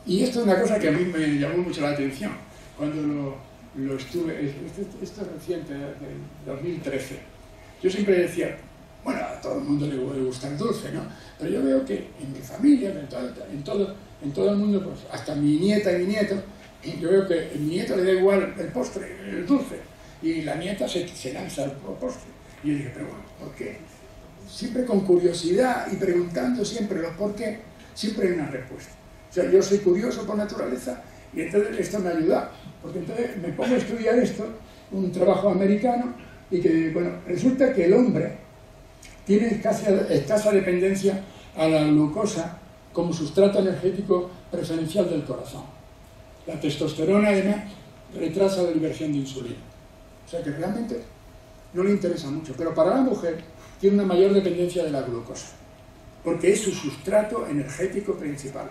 Y esto es una cosa que a mí me llamó mucho la atención cuando lo estuve, esto es reciente, del 2013. Yo siempre decía, bueno, a todo el mundo le gusta el dulce, ¿no? Pero yo veo que en mi familia, en todo el mundo, pues, hasta mi nieta y mi nieto, yo veo que a mi nieto le da igual el postre, el dulce, y la nieta se lanza al postre. Y yo dije, pero bueno, ¿por qué? Siempre con curiosidad y preguntando siempre los por qué, siempre hay una respuesta. O sea, yo soy curioso por naturaleza y entonces esto me ayuda, porque entonces me pongo a estudiar esto, un trabajo americano, y que, bueno, resulta que el hombre tiene escasa dependencia a la glucosa como sustrato energético preferencial del corazón. La testosterona, además, retrasa la liberación de insulina. O sea que realmente no le interesa mucho, pero para la mujer tiene una mayor dependencia de la glucosa, porque es su sustrato energético principal.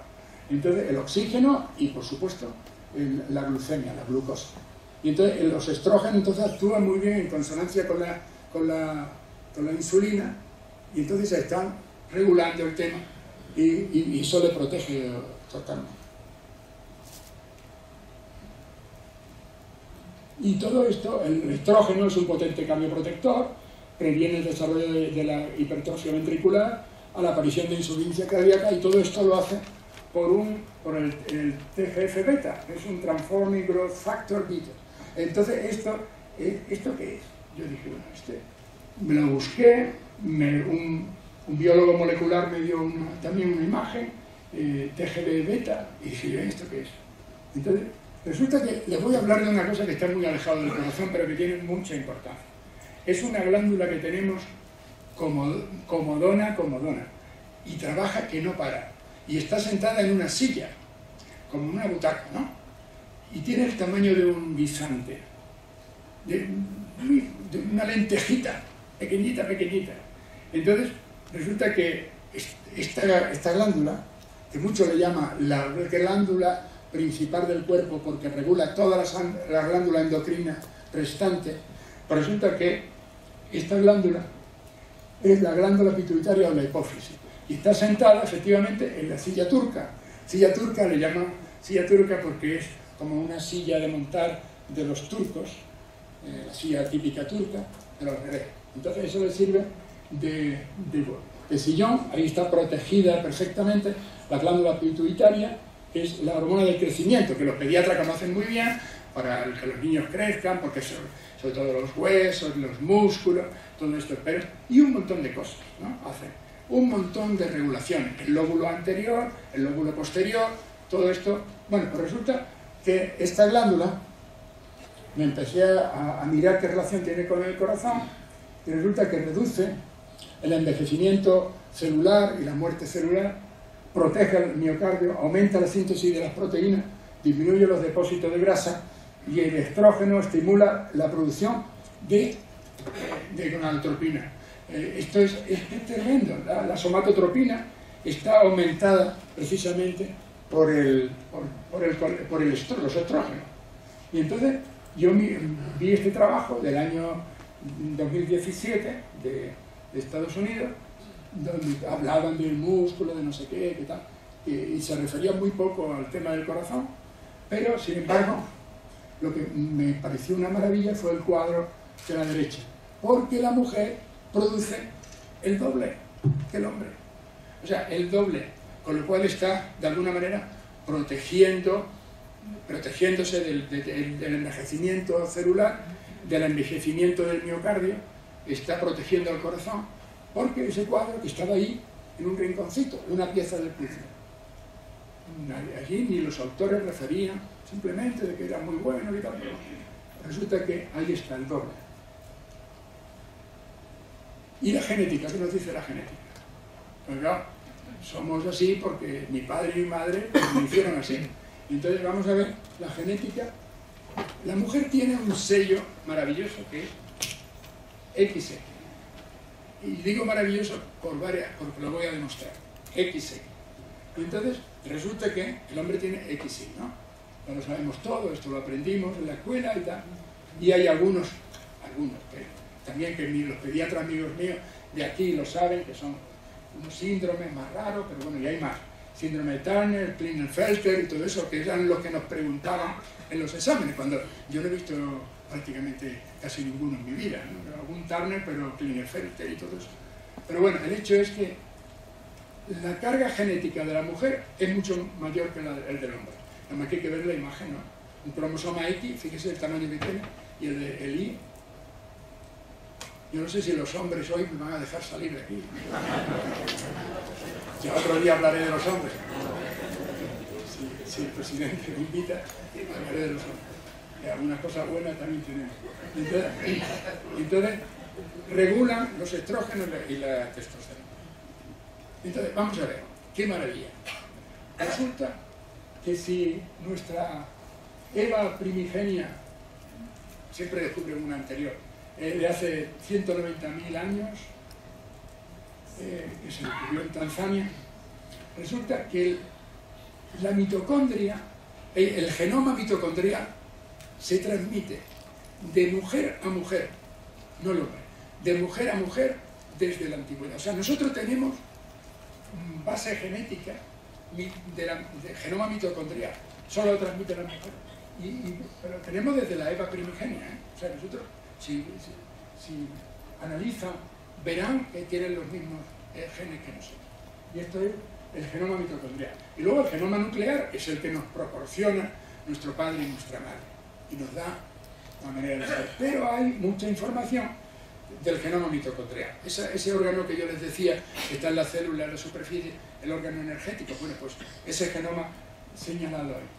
Entonces el oxígeno y, por supuesto, la glucemia, la glucosa. Y entonces los estrógenos entonces actúan muy bien en consonancia con la insulina, y entonces se están regulando el tema y eso le protege totalmente. Y todo esto, el estrógeno es un potente cambioprotector, previene el desarrollo de la hipertrofia ventricular, a la aparición de insuficiencia cardíaca, y todo esto lo hace por el TGF-beta, que es un Transforming Growth Factor beta. Entonces, ¿esto qué es? Yo dije, bueno, me lo busqué, un biólogo molecular me dio también una imagen, TGF-beta, y dije, ¿esto qué es? Entonces, resulta que les voy a hablar de una cosa que está muy alejada del corazón, pero que tiene mucha importancia. Es una glándula que tenemos comodona, y trabaja que no para. Y está sentada en una silla, como una butaca, ¿no? Y tiene el tamaño de un guisante, de una lentejita, pequeñita. Entonces, resulta que esta glándula, que muchos le llaman la glándula principal del cuerpo porque regula todas las glándulas endocrinas restantes, pues resulta que esta glándula es la glándula pituitaria o la hipófisis, y está sentada efectivamente en la silla turca. Silla turca le llaman silla turca porque es como una silla de montar de los turcos, la silla típica turca de los bebés. Entonces eso le sirve de sillón. Ahí está protegida perfectamente la glándula pituitaria, que es la hormona del crecimiento, que los pediatras conocen muy bien para que los niños crezcan, porque sobre todo los huesos, los músculos, todo esto, pero, y un montón de cosas, ¿no? Hace un montón de regulaciones, el lóbulo anterior, el lóbulo posterior, todo esto. Bueno, pues resulta que esta glándula, me empecé a mirar qué relación tiene con el corazón, y resulta que reduce el envejecimiento celular y la muerte celular, protege el miocardio, aumenta la síntesis de las proteínas, disminuye los depósitos de grasa, y el estrógeno estimula la producción de gonadotropina. Esto es tremendo. La somatotropina está aumentada precisamente por los estrógenos. Y entonces yo vi este trabajo del año 2017 de Estados Unidos, donde hablaban del músculo, de no sé qué tal, y se refería muy poco al tema del corazón, pero sin embargo lo que me pareció una maravilla fue el cuadro de la derecha, porque la mujer produce el doble que el hombre, o sea, el doble, con lo cual está de alguna manera protegiéndose del envejecimiento celular, del envejecimiento del miocardio, está protegiendo al corazón, porque ese cuadro que estaba ahí en un rinconcito, una pieza del puzzle. Allí ni los autores referían, simplemente de que era muy bueno y tal, pero resulta que ahí está el doble. ¿Y la genética? ¿Qué nos dice la genética? Pues claro, somos así porque mi padre y mi madre me hicieron así. Entonces vamos a ver la genética. La mujer tiene un sello maravilloso que es XX. Y digo maravilloso porque lo voy a demostrar. XX. Entonces resulta que el hombre tiene XY, ¿no? Ya lo sabemos todo, esto lo aprendimos en la escuela y tal. Y hay algunos que también que los pediatras amigos míos de aquí lo saben, que son unos síndromes más raros, pero bueno, y hay más. Síndrome de Turner, Klinefelter y todo eso, que eran los que nos preguntaban en los exámenes, cuando yo no he visto prácticamente casi ninguno en mi vida, ¿no? Algún Turner, pero Klinefelter y todo eso. Pero bueno, el hecho es que la carga genética de la mujer es mucho mayor que el del hombre. Nada más que hay que ver la imagen, ¿no? Un cromosoma X, fíjese el tamaño que tiene, y el Y. Yo no sé si los hombres hoy me van a dejar salir de aquí. Ya otro día hablaré de los hombres. Si el presidente me invita, hablaré de los hombres. Y algunas cosas buenas también tenemos. Entonces regulan los estrógenos y la testosterona. Entonces, vamos a ver, qué maravilla. Resulta que si nuestra Eva primigenia, siempre descubre una anterior, de hace 190.000 años, que se descubrió en Tanzania, resulta que la mitocondria, el genoma mitocondrial, se transmite de mujer a mujer, no lo de mujer a mujer desde la antigüedad. O sea, nosotros tenemos base genética de genoma mitocondrial, solo lo transmite la mujer. Pero tenemos desde la Eva primigenia, ¿eh? O sea, nosotros, si analizan, verán que tienen los mismos genes que nosotros. Y esto es el genoma mitocondrial. Y luego el genoma nuclear es el que nos proporciona nuestro padre y nuestra madre. Y nos da una manera de ser. Pero hay mucha información del genoma mitocondrial. Ese órgano que yo les decía, que está en la célula, en la superficie, el órgano energético, bueno, pues ese genoma señalado ahí.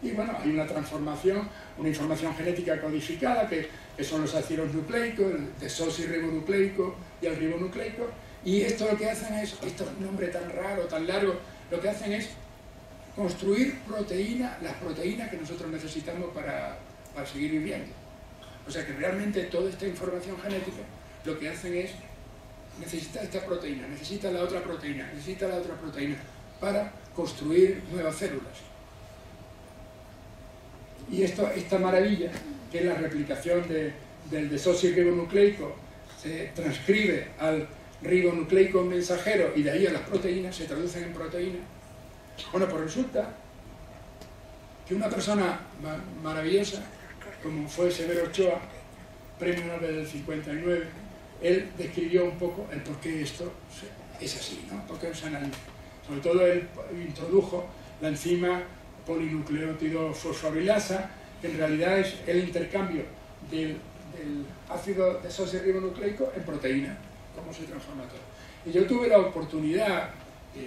Y bueno, hay una transformación, una información genética codificada, que son los ácidos nucleicos, el desoxirribonucleico y el ribonucleico, y esto lo que hacen es, esto es un nombre tan raro, tan largo, lo que hacen es construir proteínas, las proteínas que nosotros necesitamos para seguir viviendo. O sea que realmente toda esta información genética lo que hacen es, necesita esta proteína, necesita la otra proteína, necesita la otra proteína para construir nuevas células. Y esta maravilla, que es la replicación del desoxirribonucleico, se transcribe al ribonucleico mensajero y de ahí a las proteínas, se traducen en proteínas. Bueno, pues resulta que una persona maravillosa, como fue Severo Ochoa, premio Nobel del 59, él describió un poco el por qué esto es así, ¿no? Por qué se analiza. Sobre todo él introdujo la enzima polinucleótido fosforilasa, que en realidad es el intercambio del ácido desoxirribonucleico en proteína, cómo se transforma todo. Y yo tuve la oportunidad,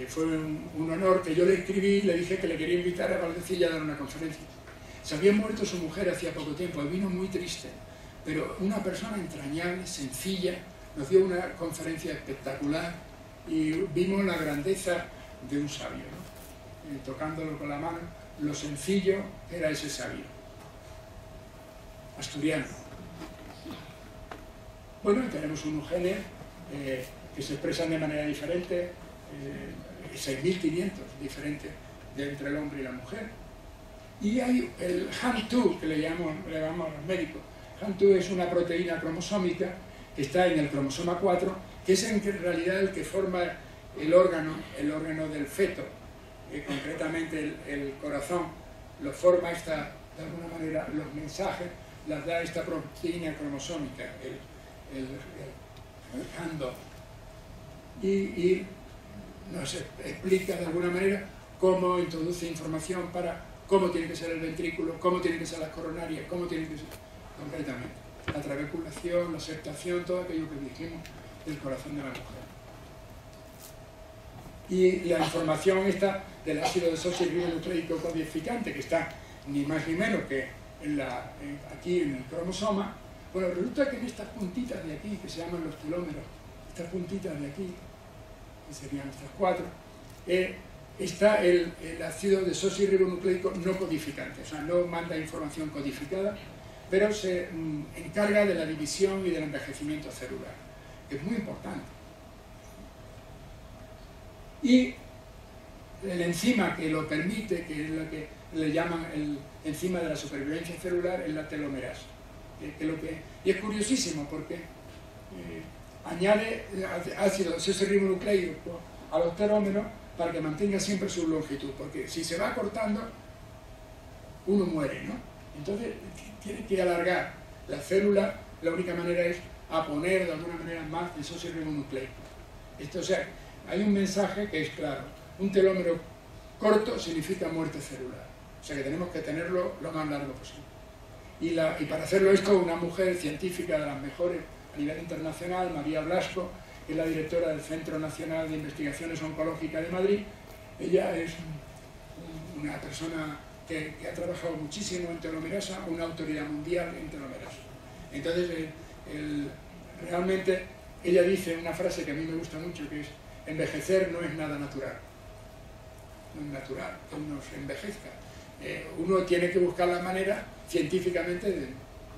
fue un honor, que yo le escribí, le dije que le quería invitar a Valdecilla a dar una conferencia. Se había muerto su mujer hacía poco tiempo, y vino muy triste, pero una persona entrañable, sencilla, nos dio una conferencia espectacular y vimos la grandeza de un sabio, ¿no? Tocándolo con la mano, lo sencillo era ese sabio, asturiano. Bueno, y tenemos unos genes que se expresan de manera diferente, 6.500 diferentes entre el hombre y la mujer. Y hay el HAM2, que le llamamos los médicos. HAM2 es una proteína cromosómica que está en el cromosoma 4, que es en realidad el que forma el órgano del feto, concretamente el corazón, lo forma de alguna manera, los mensajes las da esta proteína cromosómica, el HAM2. Y nos explica de alguna manera cómo introduce información para cómo tiene que ser el ventrículo, cómo tienen que ser las coronarias, cómo tiene que ser concretamente la trabeculación, la septación, todo aquello que dijimos del corazón de la mujer. Y la información esta del ácido desoxirribonucleico codificante, que está ni más ni menos que aquí en el cromosoma. Bueno, resulta que en estas puntitas de aquí, que se llaman los telómeros, estas puntitas de aquí, que serían estas 4, está el ácido desoxirribonucleico no codificante, o sea, no manda información codificada, pero se encarga de la división y del envejecimiento celular, que es muy importante. Y el enzima que lo permite, que es lo que le llaman el enzima de la supervivencia celular, es la telomerasa. Y es curiosísimo porque añade ácido desoxirribonucleico a los telómeros para que mantenga siempre su longitud, porque si se va cortando, uno muere, ¿no? Entonces tiene que alargar la célula, la única manera es a poner de alguna manera más desoxirribonucleico. O sea, hay un mensaje que es claro, un telómero corto significa muerte celular, o sea que tenemos que tenerlo lo más largo posible. Y para hacerlo esto, una mujer científica de las mejores a nivel internacional, María Blasco, que es la directora del Centro Nacional de Investigaciones Oncológicas de Madrid, ella es una persona que ha trabajado muchísimo en telomerasa, una autoridad mundial en telomerasa. Entonces, realmente, ella dice una frase que a mí me gusta mucho, que es: envejecer no es nada natural. No es natural que uno se envejezca. Uno tiene que buscar la manera científicamente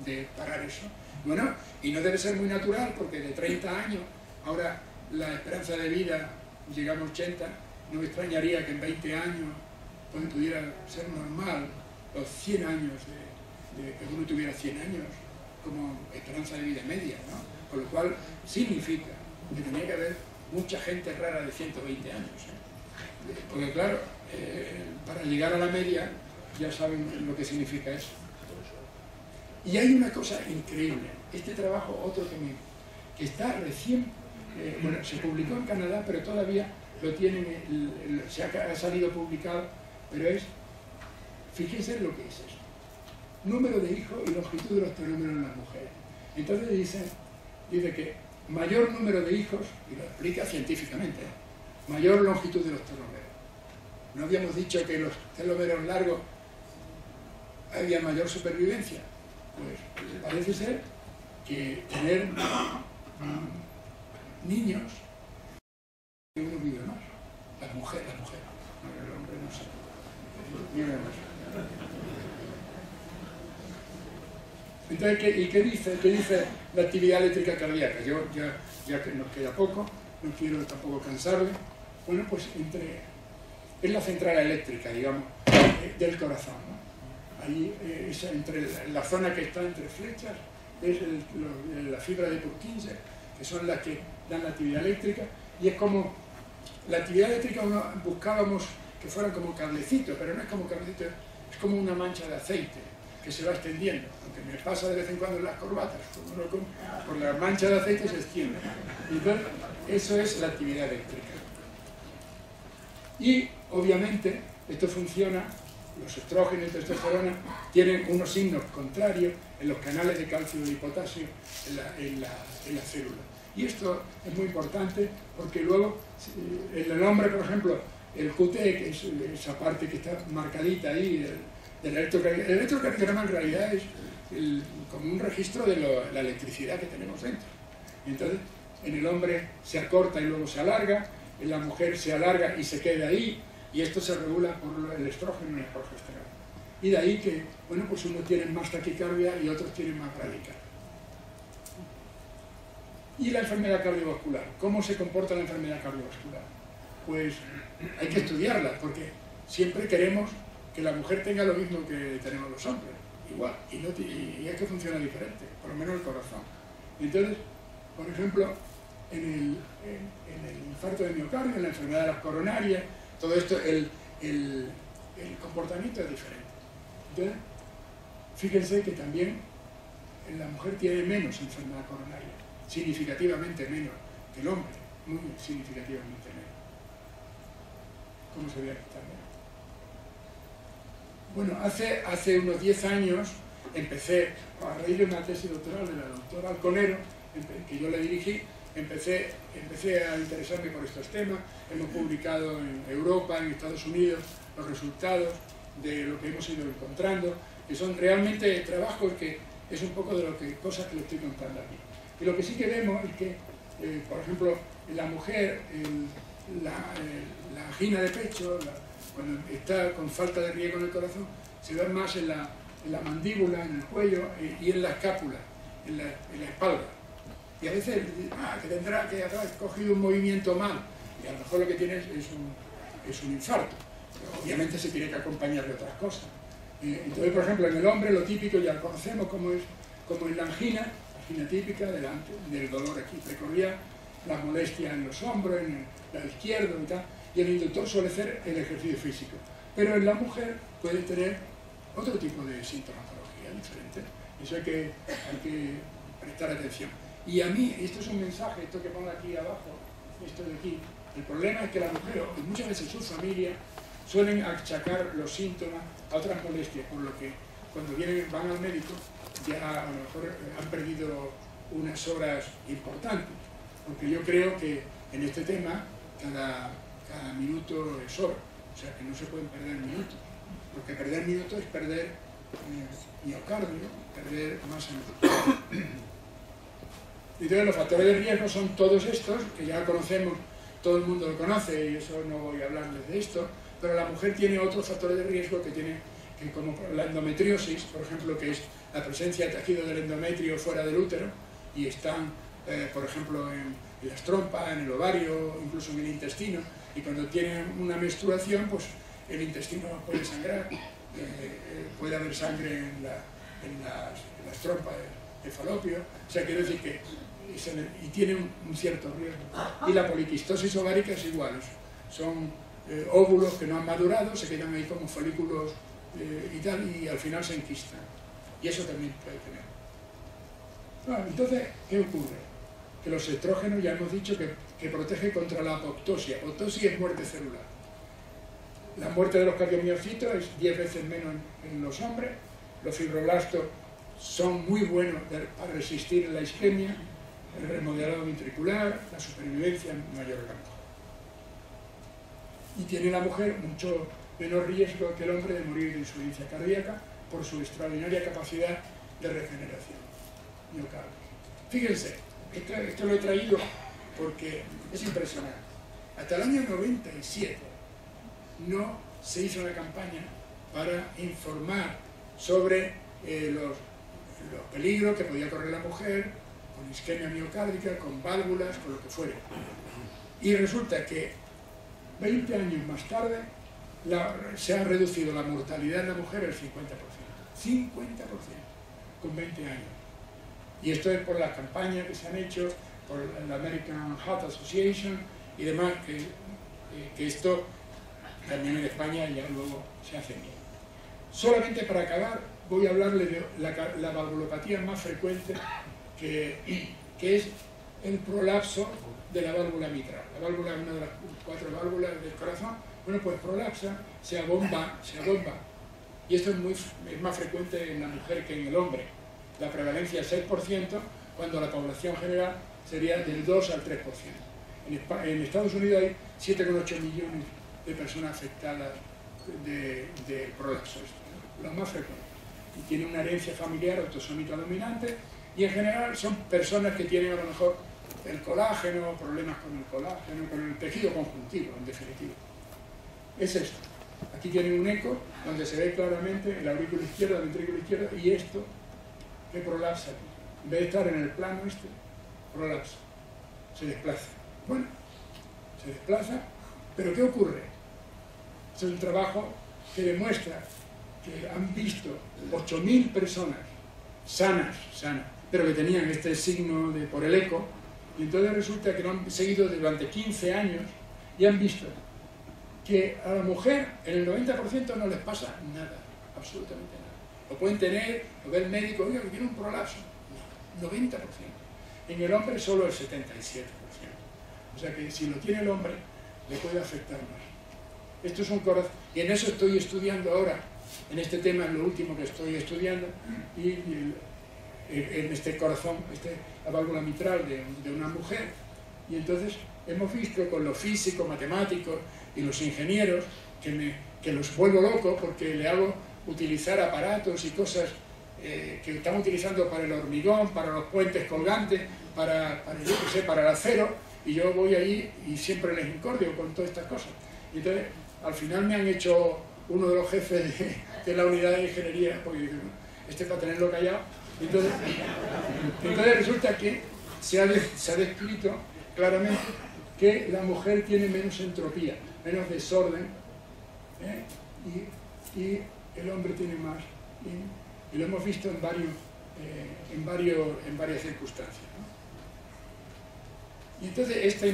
de parar eso. Bueno, y no debe ser muy natural, porque de 30 años, ahora la esperanza de vida llegamos a 80, no me extrañaría que en 20 años pudiera ser normal los 100 años, que uno tuviera 100 años como esperanza de vida media, ¿no? Con lo cual significa que tenía que haber mucha gente rara de 120 años, ¿eh? Porque claro, para llegar a la media ya saben lo que significa eso. Y hay una cosa increíble, este trabajo, otro que está recién, bueno, se publicó en Canadá, pero todavía lo tienen, ha salido publicado, pero fíjense lo que es esto: número de hijos y longitud de los telómeros en las mujeres. Entonces dice que mayor número de hijos, y lo explica científicamente, mayor longitud de los telómeros. ¿No habíamos dicho que los telómeros largos había mayor supervivencia? Pues parece ser que tener niños, uno vive más. La mujer, no, el hombre no sé. Vive más. Entonces, ¿qué dice la actividad eléctrica cardíaca? Yo, ya que nos queda poco, no quiero tampoco cansarle. Bueno, pues es la central eléctrica, digamos, del corazón, ¿no? Ahí, entre la zona que está entre flechas, es la fibra de Purkinje, que son las que dan la actividad eléctrica, y es como, la actividad eléctrica buscábamos que fueran como cablecitos, pero no es como cablecitos, es como una mancha de aceite que se va extendiendo, aunque me pasa de vez en cuando en las corbatas, por la mancha de aceite se extiende. Entonces, eso es la actividad eléctrica. Y, obviamente, esto funciona, los estrógenos y testosterona tienen unos signos contrarios en los canales de calcio y potasio en la célula. Y esto es muy importante porque luego, en el hombre, por ejemplo, el QT, que es esa parte que está marcadita ahí, del electrocardiograma. El electrocardiograma en realidad es como un registro de la electricidad que tenemos dentro. Entonces, en el hombre se acorta y luego se alarga, en la mujer se alarga y se queda ahí, y esto se regula por el estrógeno y el progesterona. Y de ahí que, bueno, pues unos tienen más taquicardia y otros tienen más bradicardia. Y la enfermedad cardiovascular. ¿Cómo se comporta la enfermedad cardiovascular? Pues hay que estudiarla, porque siempre queremos que la mujer tenga lo mismo que tenemos los hombres, igual, y es que funciona diferente, por lo menos el corazón. Entonces, por ejemplo, en el infarto de miocardio, en la enfermedad de las coronarias, todo esto, el comportamiento es diferente. Entonces, fíjense que también la mujer tiene menos enfermedad coronaria, significativamente menos que el hombre, muy significativamente menos. ¿Cómo se ve aquí también? Bueno, hace unos 10 años empecé, a raíz de una tesis doctoral de la doctora Alconero, que yo le dirigí, empecé a interesarme por estos temas. Hemos publicado en Europa, en Estados Unidos, los resultados de lo que hemos ido encontrando, que son realmente trabajos que es un poco de cosas que le estoy contando aquí. Y lo que sí que vemos es que, por ejemplo, en la mujer, la angina de pecho, cuando está con falta de riego en el corazón, se ve más en la mandíbula, en el cuello y en la escápula, en la espalda. Y a veces que tendrá que haber cogido un movimiento mal, y a lo mejor lo que tiene es un infarto. Pero obviamente se tiene que acompañar de otras cosas. Entonces, por ejemplo, en el hombre lo típico ya lo conocemos como es la angina típica del dolor aquí precordial, la molestia en los hombros, en el lado izquierdo y tal, y el inductor suele ser el ejercicio físico. Pero en la mujer puede tener otro tipo de sintomatología diferente. Eso hay que prestar atención. Y a mí, esto es un mensaje, esto que pongo aquí abajo, esto de aquí, el problema es que la mujer, y muchas veces su familia, suelen achacar los síntomas a otras molestias, por lo que cuando van al médico ya a lo mejor han perdido unas horas importantes, porque yo creo que en este tema cada minuto es oro, o sea que no se pueden perder minutos, porque perder minutos es perder miocardio, perder masa muscular. Entonces los factores de riesgo son todos estos, que ya conocemos, todo el mundo lo conoce y eso no voy a hablarles de esto, pero la mujer tiene otros factores de riesgo que como la endometriosis, por ejemplo, que es la presencia de tejido del endometrio fuera del útero, y están, por ejemplo, en las trompas, en el ovario, incluso en el intestino, y cuando tienen una menstruación, pues el intestino puede sangrar, puede haber sangre en las trompas de falopio, o sea, quiero decir que y tiene un cierto riesgo. Y la poliquistosis ovárica es igual, son óvulos que no han madurado, se quedan ahí como folículos y tal, y al final se enquistan. Y eso también puede tener. Bueno, entonces, ¿qué ocurre? Que los estrógenos ya hemos dicho que protege contra la apoptosis. Apoptosis es muerte celular. La muerte de los cardiomiocitos es 10 veces menos en los hombres. Los fibroblastos son muy buenos para resistir la isquemia, el remodelado ventricular, la supervivencia en mayor rango. Y tiene la mujer mucho menor riesgo que el hombre de morir de insuficiencia cardíaca por su extraordinaria capacidad de regeneración miocárdica. Fíjense, esto lo he traído porque es impresionante. Hasta el año 97 no se hizo una campaña para informar sobre los peligros que podía correr la mujer, con isquemia miocárdica, con válvulas, con lo que fuera. Y resulta que 20 años más tarde se ha reducido la mortalidad en la mujer el 50%. 50% con 20 años. Y esto es por las campañas que se han hecho, por la American Heart Association y demás, que esto también en España ya luego se hace bien. Solamente para acabar, voy a hablarle de la valvulopatía más frecuente, que es el prolapso de la válvula mitral. La válvula es una de las 4 válvulas del corazón. Bueno, pues prolapsa, se abomba. Y esto es más frecuente en la mujer que en el hombre. La prevalencia es 6%, cuando la población general sería del 2 al 3%. En Estados Unidos hay 7,8 millones de personas afectadas de prolapso. Lo más frecuente. Y tiene una herencia familiar autosómica dominante, y en general son personas que tienen a lo mejor el colágeno, problemas con el colágeno, con el tejido conjuntivo, en definitiva. Es esto. Aquí tienen un eco donde se ve claramente el aurículo izquierdo, el ventrículo izquierdo, y esto que prolapsa aquí. En vez de estar en el plano este, prolapsa. Se desplaza. Bueno, se desplaza, pero ¿qué ocurre? Es un trabajo que demuestra que han visto 8.000 personas sanas, pero que tenían este signo por el eco, y entonces resulta que lo han seguido durante 15 años y han visto que a la mujer en el 90% no les pasa nada, absolutamente nada. Lo pueden tener, lo ve el médico, oiga, que tiene un prolapso. No, 90%. En el hombre solo el 77%. O sea que si lo tiene el hombre, le puede afectar más. Esto es un corazón, y en eso estoy estudiando ahora, en este tema es lo último que estoy estudiando, y en este corazón, la válvula mitral de una mujer, y entonces hemos visto con los físicos, matemáticos y los ingenieros que los vuelvo locos porque le hago utilizar aparatos y cosas que están utilizando para el hormigón, para los puentes colgantes, para el acero, y yo voy ahí y siempre les incordio con todas estas cosas. Y entonces, al final me han hecho uno de los jefes de la unidad de ingeniería, porque este para tenerlo callado. Entonces resulta que se ha descrito claramente que la mujer tiene menos entropía, menos desorden, y el hombre tiene más. Y lo hemos visto en varias circunstancias, ¿no? Y entonces esto,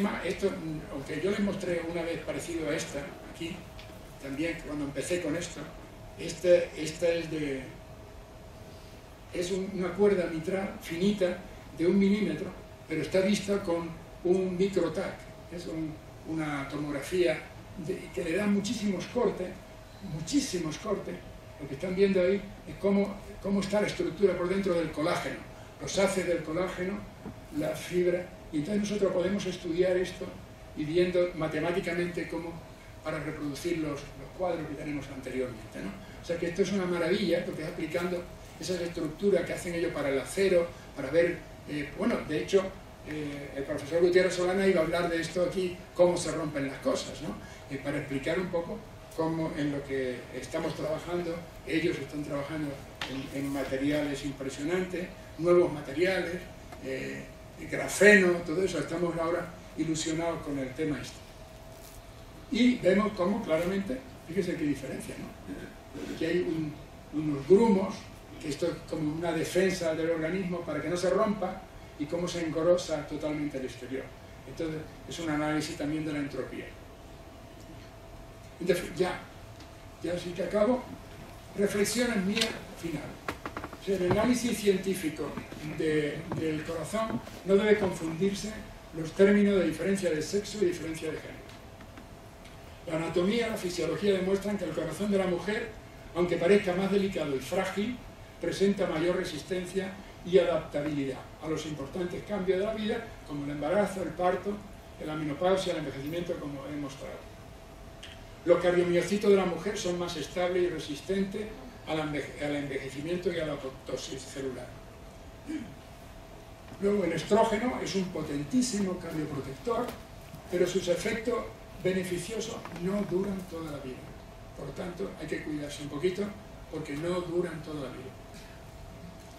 aunque yo les mostré una vez parecido a esta, aquí, también cuando empecé con esto, esta es una cuerda mitral finita de 1 milímetro, pero está vista con un microtac, es una tomografía que le da muchísimos cortes. Lo que están viendo ahí es cómo está la estructura por dentro del colágeno, los haces del colágeno, la fibra, y entonces nosotros podemos estudiar esto y viendo matemáticamente cómo para reproducir los cuadros que tenemos anteriormente, ¿no? O sea que esto es una maravilla, porque es aplicando esas estructuras que hacen ellos para el acero, para ver, bueno, de hecho, el profesor Gutiérrez Solana iba a hablar de esto aquí, cómo se rompen las cosas, ¿no? Para explicar un poco cómo en lo que estamos trabajando, ellos están trabajando en materiales impresionantes, nuevos materiales, grafeno, todo eso, estamos ahora ilusionados con el tema este. Y vemos cómo claramente, fíjese qué diferencia, ¿no? Que hay unos grumos, que esto es como una defensa del organismo para que no se rompa, y cómo se engrosa totalmente el exterior. Entonces, es un análisis también de la entropía. Entonces, ya así que acabo, reflexiones mías final. O sea, el análisis científico del corazón no debe confundirse los términos de diferencia de sexo y diferencia de género. La anatomía y la fisiología demuestran que el corazón de la mujer, aunque parezca más delicado y frágil, presenta mayor resistencia y adaptabilidad a los importantes cambios de la vida, como el embarazo, el parto, la menopausia, el envejecimiento, como he mostrado. Los cardiomiocitos de la mujer son más estables y resistentes al envejecimiento y a la apoptosis celular. Luego, el estrógeno es un potentísimo cardioprotector, pero sus efectos beneficiosos no duran toda la vida. Por lo tanto, hay que cuidarse un poquito porque no duran toda la vida.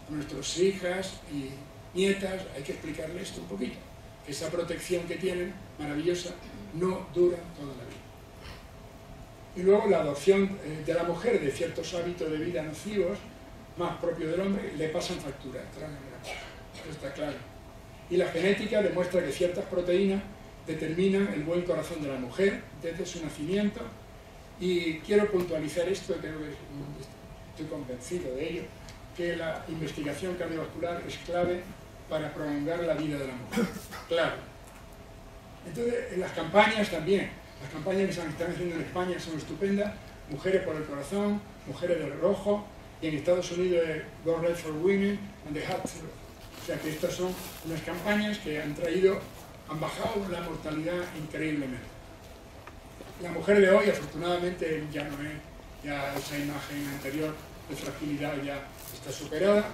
a nuestras hijas y nietas hay que explicarles esto un poquito, que esa protección que tienen, maravillosa, no dura toda la vida. Y luego la adopción de la mujer de ciertos hábitos de vida nocivos, más propios del hombre, le pasan factura. Eso está claro. Y la genética demuestra que ciertas proteínas determinan el buen corazón de la mujer desde su nacimiento. Y quiero puntualizar esto, creo que estoy convencido de ello, que la investigación cardiovascular es clave para prolongar la vida de la mujer. Claro. Entonces, en las campañas también, las campañas que se están haciendo en España son estupendas, Mujeres por el Corazón, Mujeres del Rojo, y en Estados Unidos es Go Red for Women and the Heart. O sea que estas son unas campañas que han bajado la mortalidad increíblemente. La mujer de hoy, afortunadamente, ya no es, ya esa imagen anterior de fragilidad ya está superada,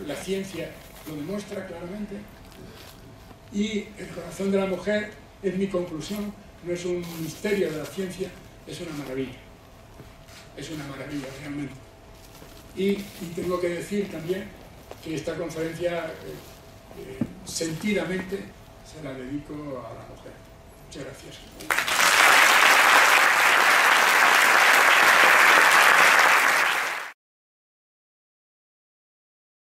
la ciencia lo demuestra claramente, y el corazón de la mujer es mi conclusión, no es un misterio de la ciencia, es una maravilla realmente. Y tengo que decir también que esta conferencia sentidamente se la dedico a la mujer. Muchas gracias.